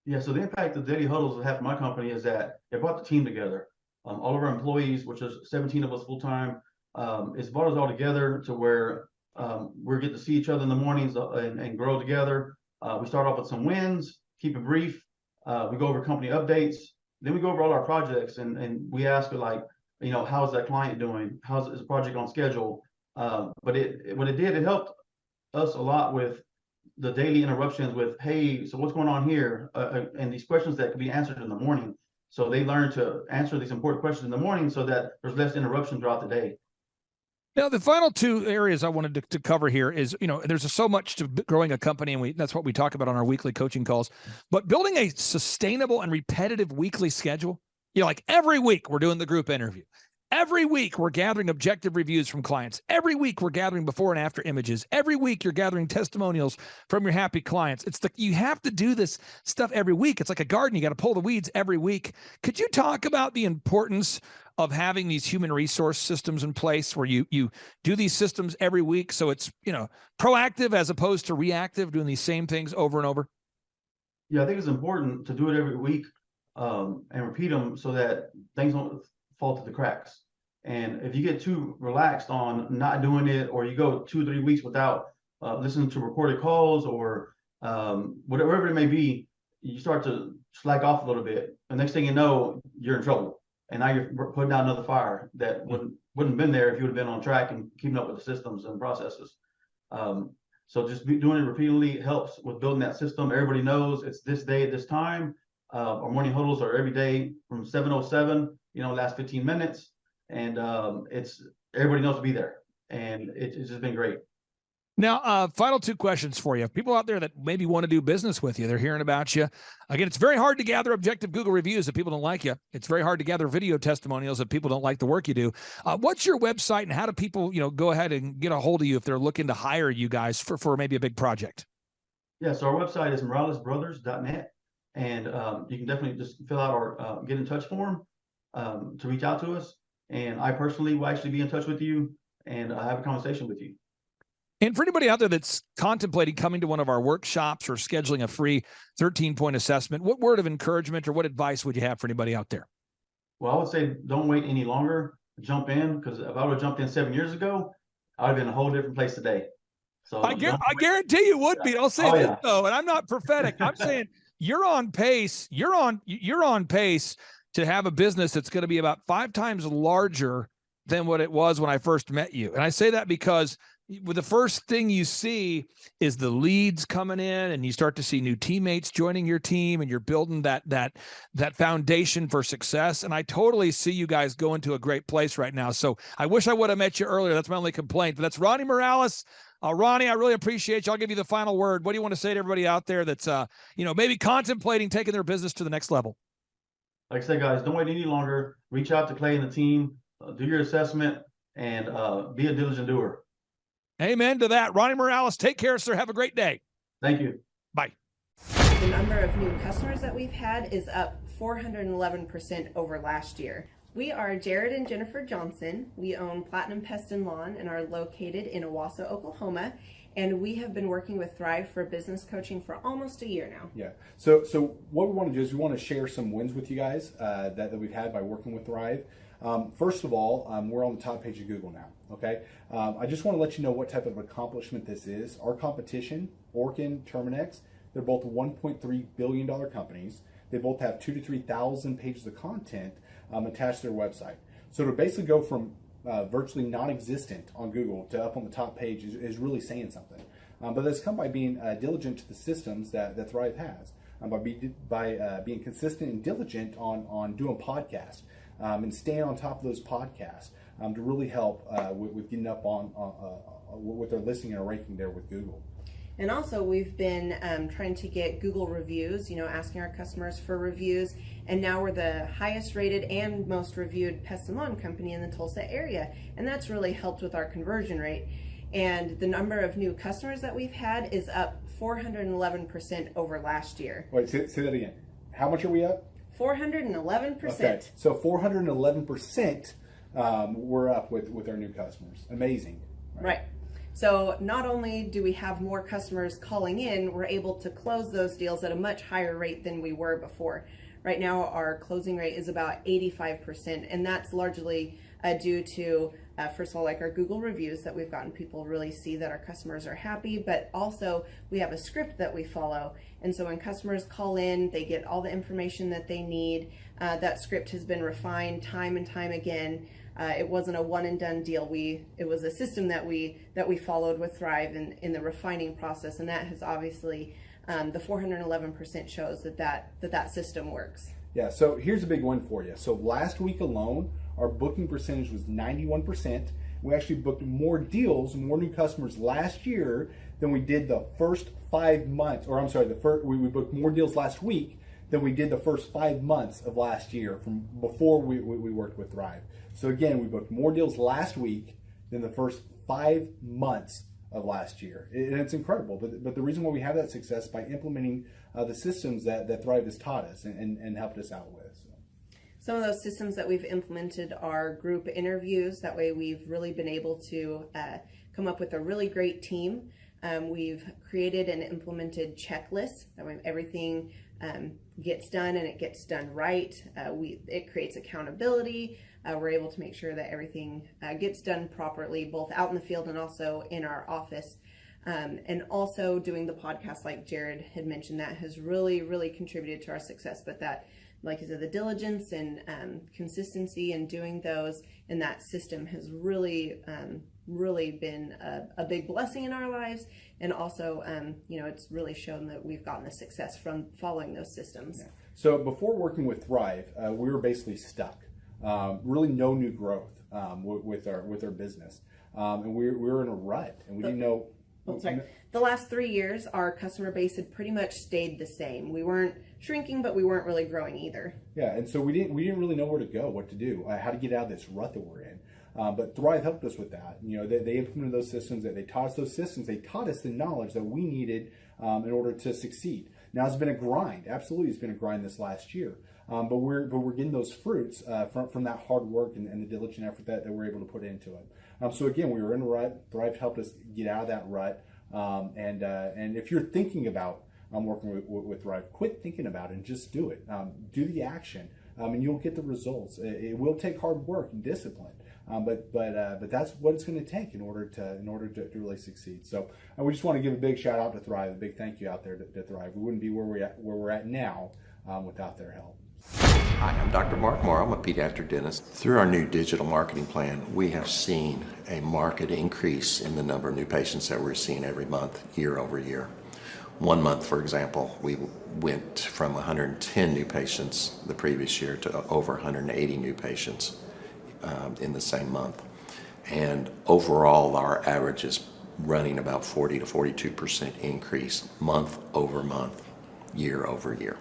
Yeah, so the impact of daily huddles have for my company is that it brought the team together. All of our employees, which is 17 of us full time, it's brought us all together to where we get to see each other in the mornings and grow together. We start off with some wins, keep it brief. We go over company updates. Then we go over all our projects and we ask like, how's that client doing? Is the project on schedule? But what it did, it helped us a lot with the daily interruptions with, hey, so what's going on here? And these questions that could be answered in the morning. So they learn to answer these important questions in the morning so that there's less interruption throughout the day. Now, the final two areas I wanted to cover here is, there's so much to growing a company, and that's what we talk about on our weekly coaching calls. But building a sustainable and repetitive weekly schedule, like every week we're doing the group interview. Every week, we're gathering objective reviews from clients. Every week, we're gathering before and after images. Every week, you're gathering testimonials from your happy clients. You have to do this stuff every week. It's like a garden. You got to pull the weeds every week. Could you talk about the importance of having these human resource systems in place where you do these systems every week so it's, proactive as opposed to reactive, doing these same things over and over? Yeah, I think it's important to do it every week and repeat them so that things don't fall through the cracks. And if you get too relaxed on not doing it, or you go 2 or 3 weeks without listening to recorded calls or whatever it may be, you start to slack off a little bit. The next thing you know, you're in trouble. And now you're putting out another fire that wouldn't have been there if you would have been on track and keeping up with the systems and processes. So just doing it repeatedly helps with building that system. Everybody knows it's this day at this time. Our morning huddles are every day from 7:07, last 15 minutes. And everybody knows to be there, and it's just been great. Now, final two questions for you. People out there that maybe want to do business with you, they're hearing about you. Again, it's very hard to gather objective Google reviews if people don't like you. It's very hard to gather video testimonials if people don't like the work you do. What's your website, and how do people, go ahead and get a hold of you if they're looking to hire you guys for maybe a big project? Yeah, so our website is moralesbrothers.net, and you can definitely just fill out our get in touch form to reach out to us. And I personally will actually be in touch with you and have a conversation with you. And for anybody out there that's contemplating coming to one of our workshops or scheduling a free 13-point assessment, what word of encouragement or what advice would you have for anybody out there? Well, I would say don't wait any longer. Jump in, because if I would have jumped in 7 years ago, I would have been in a whole different place today. So I guarantee you would be. I'll say this though, and I'm not prophetic. I'm saying you're on pace. You're on pace to have a business that's going to be about 5 times larger than what it was when I first met you. And I say that because the first thing you see is the leads coming in, and you start to see new teammates joining your team, and you're building that foundation for success. And I totally see you guys going to a great place right now. So I wish I would have met you earlier. That's my only complaint. But that's Ronnie Morales. Ronnie, I really appreciate you. I'll give you the final word. What do you want to say to everybody out there that's maybe contemplating taking their business to the next level? Like I said, guys, don't wait any longer. Reach out to Clay and the team, do your assessment, and be a diligent doer. Amen to that. Ronnie Morales, take care, sir. Have a great day. Thank you. Bye. The number of new customers that we've had is up 411% over last year. We are Jared and Jennifer Johnson. We own Platinum Pest and Lawn and are located in Owasso, Oklahoma. And we have been working with Thrive for business coaching for almost a year now. Yeah. So what we want to do is we want to share some wins with you guys that we've had by working with Thrive. First of all, we're on the top page of Google now. Okay. I just want to let you know what type of accomplishment this is. Our competition, Orkin, Terminex, they're both $1.3 billion companies. They both have 2,000 to 3,000 pages of content attached to their website. So to basically go from virtually non-existent on Google to up on the top page is really saying something. But that's come by being diligent to the systems that Thrive has, by being consistent and diligent on doing podcasts and staying on top of those podcasts to really help with getting up on with their listening and our ranking there with Google. And also, we've been trying to get Google reviews, asking our customers for reviews. And now we're the highest rated and most reviewed pest and lawn company in the Tulsa area. And that's really helped with our conversion rate. And the number of new customers that we've had is up 411% over last year. Wait, say that again. How much are we up? 411%. Okay, so 411% we're up with our new customers. Amazing. Right. So not only do we have more customers calling in, we're able to close those deals at a much higher rate than we were before. Right now, our closing rate is about 85%, and that's largely due to, first of all, like our Google reviews that we've gotten people really see that our customers are happy, but also we have a script that we follow. And so when customers call in, they get all the information that they need. That script has been refined time and time again. It wasn't a one and done deal. It was a system that we followed with Thrive in the refining process, and that has obviously the 411% shows that system works. Yeah. So here's a big one for you. So last week alone, our booking percentage was 91%. We actually booked more deals, more new customers last year than we did the first 5 months. Or I'm sorry, we booked more deals last week than we did the first 5 months of last year from before we worked with Thrive. So again, we booked more deals last week than the first 5 months of last year. And it's incredible. But the reason why we have that success is by implementing the systems that Thrive has taught us and helped us out with. Some of those systems that we've implemented are group interviews. That way we've really been able to come up with a really great team. We've created and implemented checklists. That way everything gets done and it gets done right. It creates accountability. We're able to make sure that everything gets done properly, both out in the field and also in our office. And also doing the podcast, like Jared had mentioned, that has really, really contributed to our success. But that, like you said, the diligence and consistency in doing those and that system has really, really been a big blessing in our lives. And also, it's really shown that we've gotten the success from following those systems. Yeah. So before working with Thrive, we were basically stuck. Really no new growth with our business. And we were in a rut, and we didn't know. The last 3 years, our customer base had pretty much stayed the same. We weren't shrinking, but we weren't really growing either. Yeah, and so we didn't really know where to go, what to do, how to get out of this rut that we're in. But Thrive helped us with that. They implemented those systems. They taught us those systems. They taught us the knowledge that we needed in order to succeed. Now it's been a grind. Absolutely, it's been a grind this last year. But we're getting those fruits from that hard work and the diligent effort that we're able to put into it. So again, we were in a rut. Thrive helped us get out of that rut. And if you're thinking about working with Thrive, quit thinking about it and just do it. Do the action, and you'll get the results. It will take hard work and discipline, but that's what it's going to take in order to really succeed. So we just want to give a big shout out to Thrive, a big thank you out there to Thrive. We wouldn't be where we're at now without their help. Hi, I'm Dr. Mark Moore. I'm a pediatric dentist. Through our new digital marketing plan, we have seen a marked increase in the number of new patients that we're seeing every month, year over year. 1 month, for example, we went from 110 new patients the previous year to over 180 new patients in the same month. And overall, our average is running about 40 to 42% increase month over month, year over year.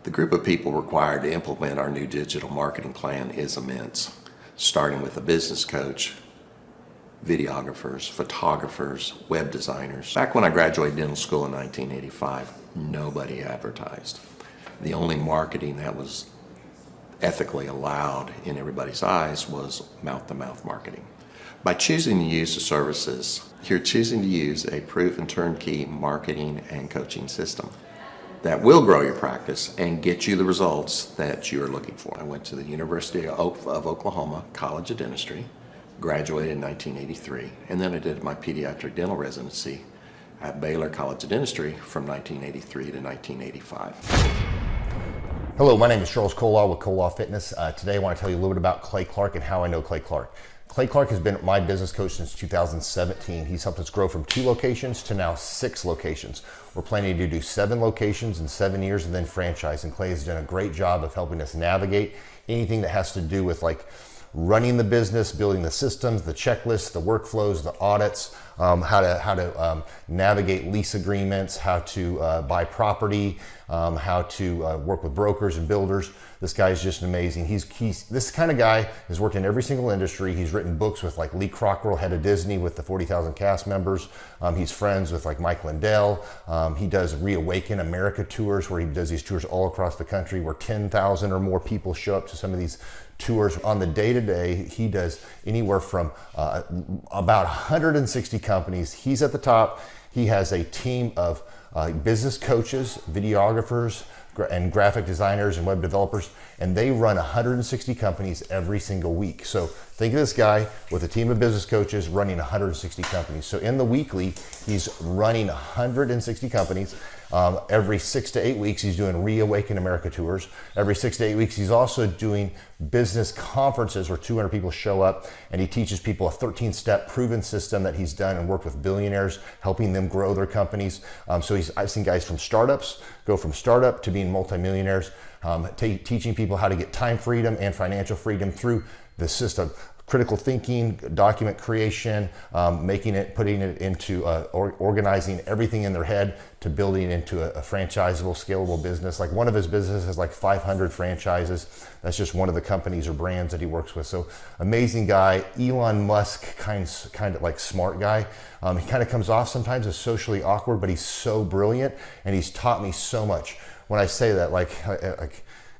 The group of people required to implement our new digital marketing plan is immense, starting with a business coach, videographers, photographers, web designers. Back when I graduated dental school in 1985, nobody advertised. The only marketing that was ethically allowed in everybody's eyes was mouth-to-mouth marketing. By choosing to use the services, you're choosing to use a proven turnkey marketing and coaching system that will grow your practice and get you the results that you are looking for. I went to the University of Oklahoma College of Dentistry, graduated in 1983, and then I did my pediatric dental residency at Baylor College of Dentistry from 1983 to 1985. Hello, my name is Charles Kolaw with Kolaw Fitness. Today I want to tell you a little bit about Clay Clark and how I know Clay Clark. Clay Clark has been my business coach since 2017. He's helped us grow from 2 locations to now 6 locations. We're planning to do 7 locations in 7 years and then franchise. And Clay has done a great job of helping us navigate anything that has to do with like running the business, building the systems, the checklists, the workflows, the audits, how to navigate lease agreements, how to buy property, how to work with brokers and builders. This guy is just amazing. He's this kind of guy has worked in every single industry. He's written books with like Lee Crockrell, head of Disney, with the 40,000 cast members. He's friends with like Mike Lindell. He does Reawaken America tours, where he does these tours all across the country where 10,000 or more people show up to some of these tours. On the day-to-day, he does anywhere from about 160 companies. He's at the top. He has a team of business coaches, videographers, and graphic designers and web developers, and they run 160 companies every single week. So think of this guy with a team of business coaches running 160 companies. So in the weekly, he's running 160 companies. Every 6 to 8 weeks, he's doing Reawaken America tours. Every 6 to 8 weeks, he's also doing business conferences where 200 people show up, and he teaches people a 13-step proven system that he's done and worked with billionaires, helping them grow their companies. So I've seen guys from startups go from startup to being multimillionaires, teaching people how to get time freedom and financial freedom through the system. Critical thinking, document creation, putting it into organizing everything in their head to building into a franchisable, scalable business. Like one of his businesses has like 500 franchises. That's just one of the companies or brands that he works with. So amazing guy. Elon Musk kind of like smart guy. He kind of comes off sometimes as socially awkward, but he's so brilliant and he's taught me so much. When I say that, like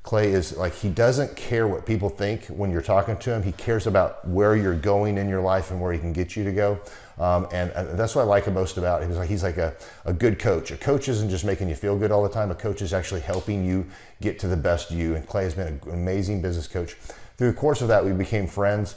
Clay is like, he doesn't care what people think when you're talking to him. He cares about where you're going in your life and where he can get you to go. And that's what I like him most about him. He's like a good coach. A coach isn't just making you feel good all the time. A coach is actually helping you get to the best you. And Clay has been an amazing business coach. Through the course of that, we became friends.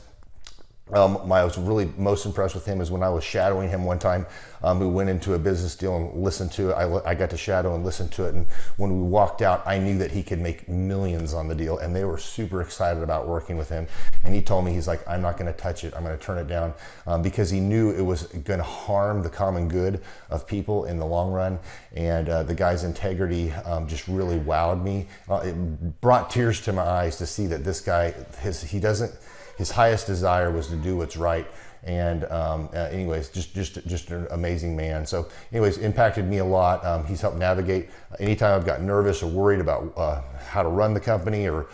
I was really most impressed with him is when I was shadowing him one time. We went into a business deal and listened to it. I got to shadow and listen to it. And when we walked out, I knew that he could make millions on the deal. And they were super excited about working with him. And he told me, he's like, I'm not going to touch it. I'm going to turn it down because he knew it was going to harm the common good of people in the long run. And the guy's integrity just really wowed me. It brought tears to my eyes to see that this guy, his highest desire was to do what's right. And anyways, just an amazing man. So anyways, impacted me a lot. He's helped navigate anytime I've got nervous or worried about how to run the company or,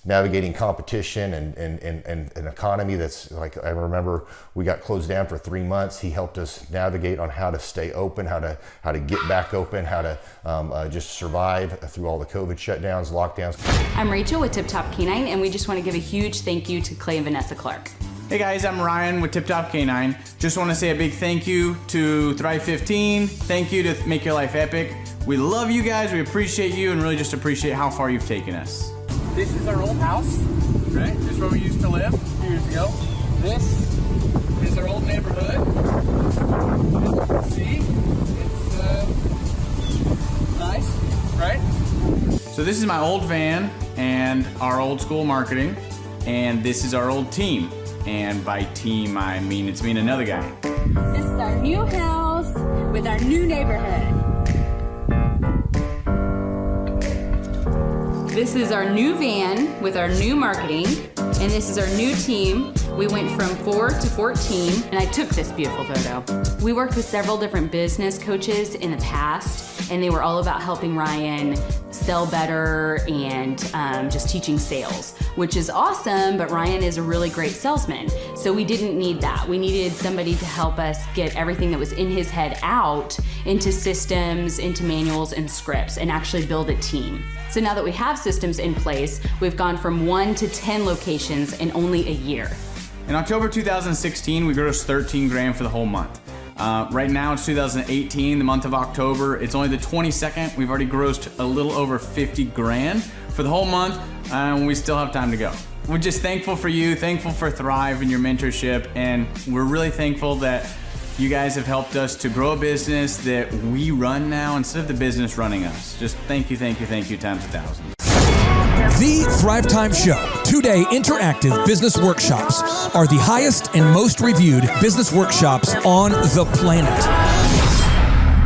navigating competition and an economy that's like, I remember we got closed down for 3 months. He helped us navigate on how to stay open, how to get back open, how to just survive through all the COVID shutdowns, lockdowns. I'm Rachel with Tip Top Canine, and we just want to give a huge thank you to Clay and Vanessa Clark. Hey guys, I'm Ryan with Tip Top Canine. Just want to say a big thank you to Thrive 15. Thank you to Make Your Life Epic. We love you guys, we appreciate you, and really just appreciate how far you've taken us. This is our old house, right? This is where we used to live a few years ago. This is our old neighborhood. See? It's nice, right? So this is my old van and our old school marketing, and this is our old team. And by team, I mean it's me and another guy. This is our new house with our new neighborhood. This is our new van with our new marketing, and this is our new team. We went from 4 to 14, and I took this beautiful photo. We worked with several different business coaches in the past, and they were all about helping Ryan sell better and just teaching sales, which is awesome, but Ryan is a really great salesman. So we didn't need that. We needed somebody to help us get everything that was in his head out into systems, into manuals and scripts, and actually build a team. So now that we have systems in place, we've gone from 1 to 10 locations in only a year. In October 2016, we grossed 13 grand for the whole month. Right now it's 2018, the month of October. It's only the 22nd. We've already grossed a little over 50 grand for the whole month, and we still have time to go. We're just thankful for you, thankful for Thrive and your mentorship, and we're really thankful that you guys have helped us to grow a business that we run now instead of the business running us. Just thank you times 1,000. The Thrivetime Show, 2-day interactive business workshops, are the highest and most reviewed business workshops on the planet.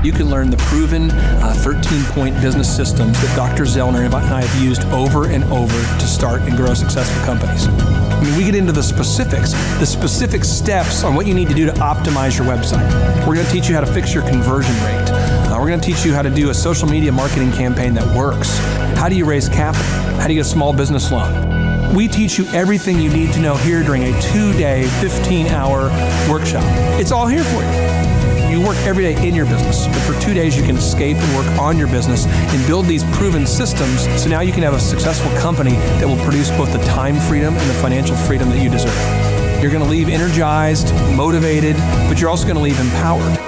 You can learn the proven 13-point business systems that Dr. Zellner and I have used over and over to start and grow successful companies. I mean, we get into the specific steps on what you need to do to optimize your website. We're going to teach you how to fix your conversion rate. We're going to teach you how to do a social media marketing campaign that works. How do you raise capital? How do you get a small business loan? We teach you everything you need to know here during a 2-day, 15-hour workshop. It's all here for you. You work every day in your business, but for 2 days you can escape and work on your business and build these proven systems so now you can have a successful company that will produce both the time freedom and the financial freedom that you deserve. You're going to leave energized, motivated, but you're also going to leave empowered.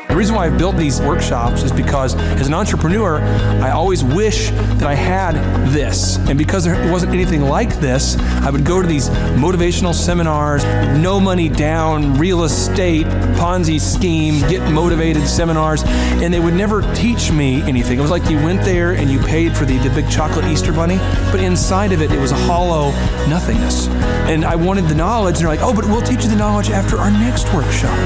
The reason why I've built these workshops is because as an entrepreneur, I always wish that I had this. And because there wasn't anything like this, I would go to these motivational seminars, no money down, real estate, Ponzi scheme, get motivated seminars, and they would never teach me anything. It was like you went there and you paid for the big chocolate Easter bunny, but inside of it, it was a hollow nothingness. And I wanted the knowledge, and they're like, oh, but we'll teach you the knowledge after our next workshop.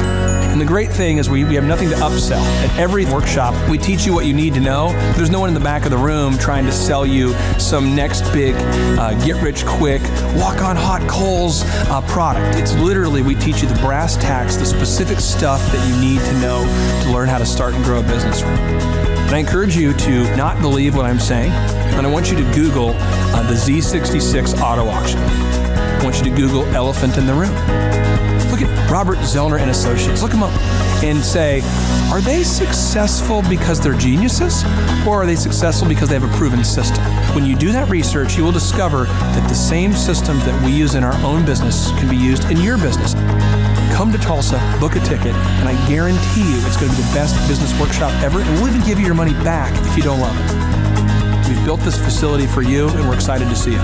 And the great thing is we have nothing to upsell. At every workshop, we teach you what you need to know. There's no one in the back of the room trying to sell you some next big get-rich-quick, walk-on-hot coals product. It's literally, we teach you the brass tacks, the specific stuff that you need to know to learn how to start and grow a business. And I encourage you to not believe what I'm saying, and I want you to Google the Z66 auto auction. I want you to Google elephant in the room. Look at Robert Zellner and Associates. Look them up and say, are they successful because they're geniuses, or are they successful because they have a proven system? When you do that research, you will discover that the same systems that we use in our own business can be used in your business. Come to Tulsa, book a ticket, and I guarantee you it's going to be the best business workshop ever, and we'll even give you your money back if you don't love it. We've built this facility for you, and we're excited to see you.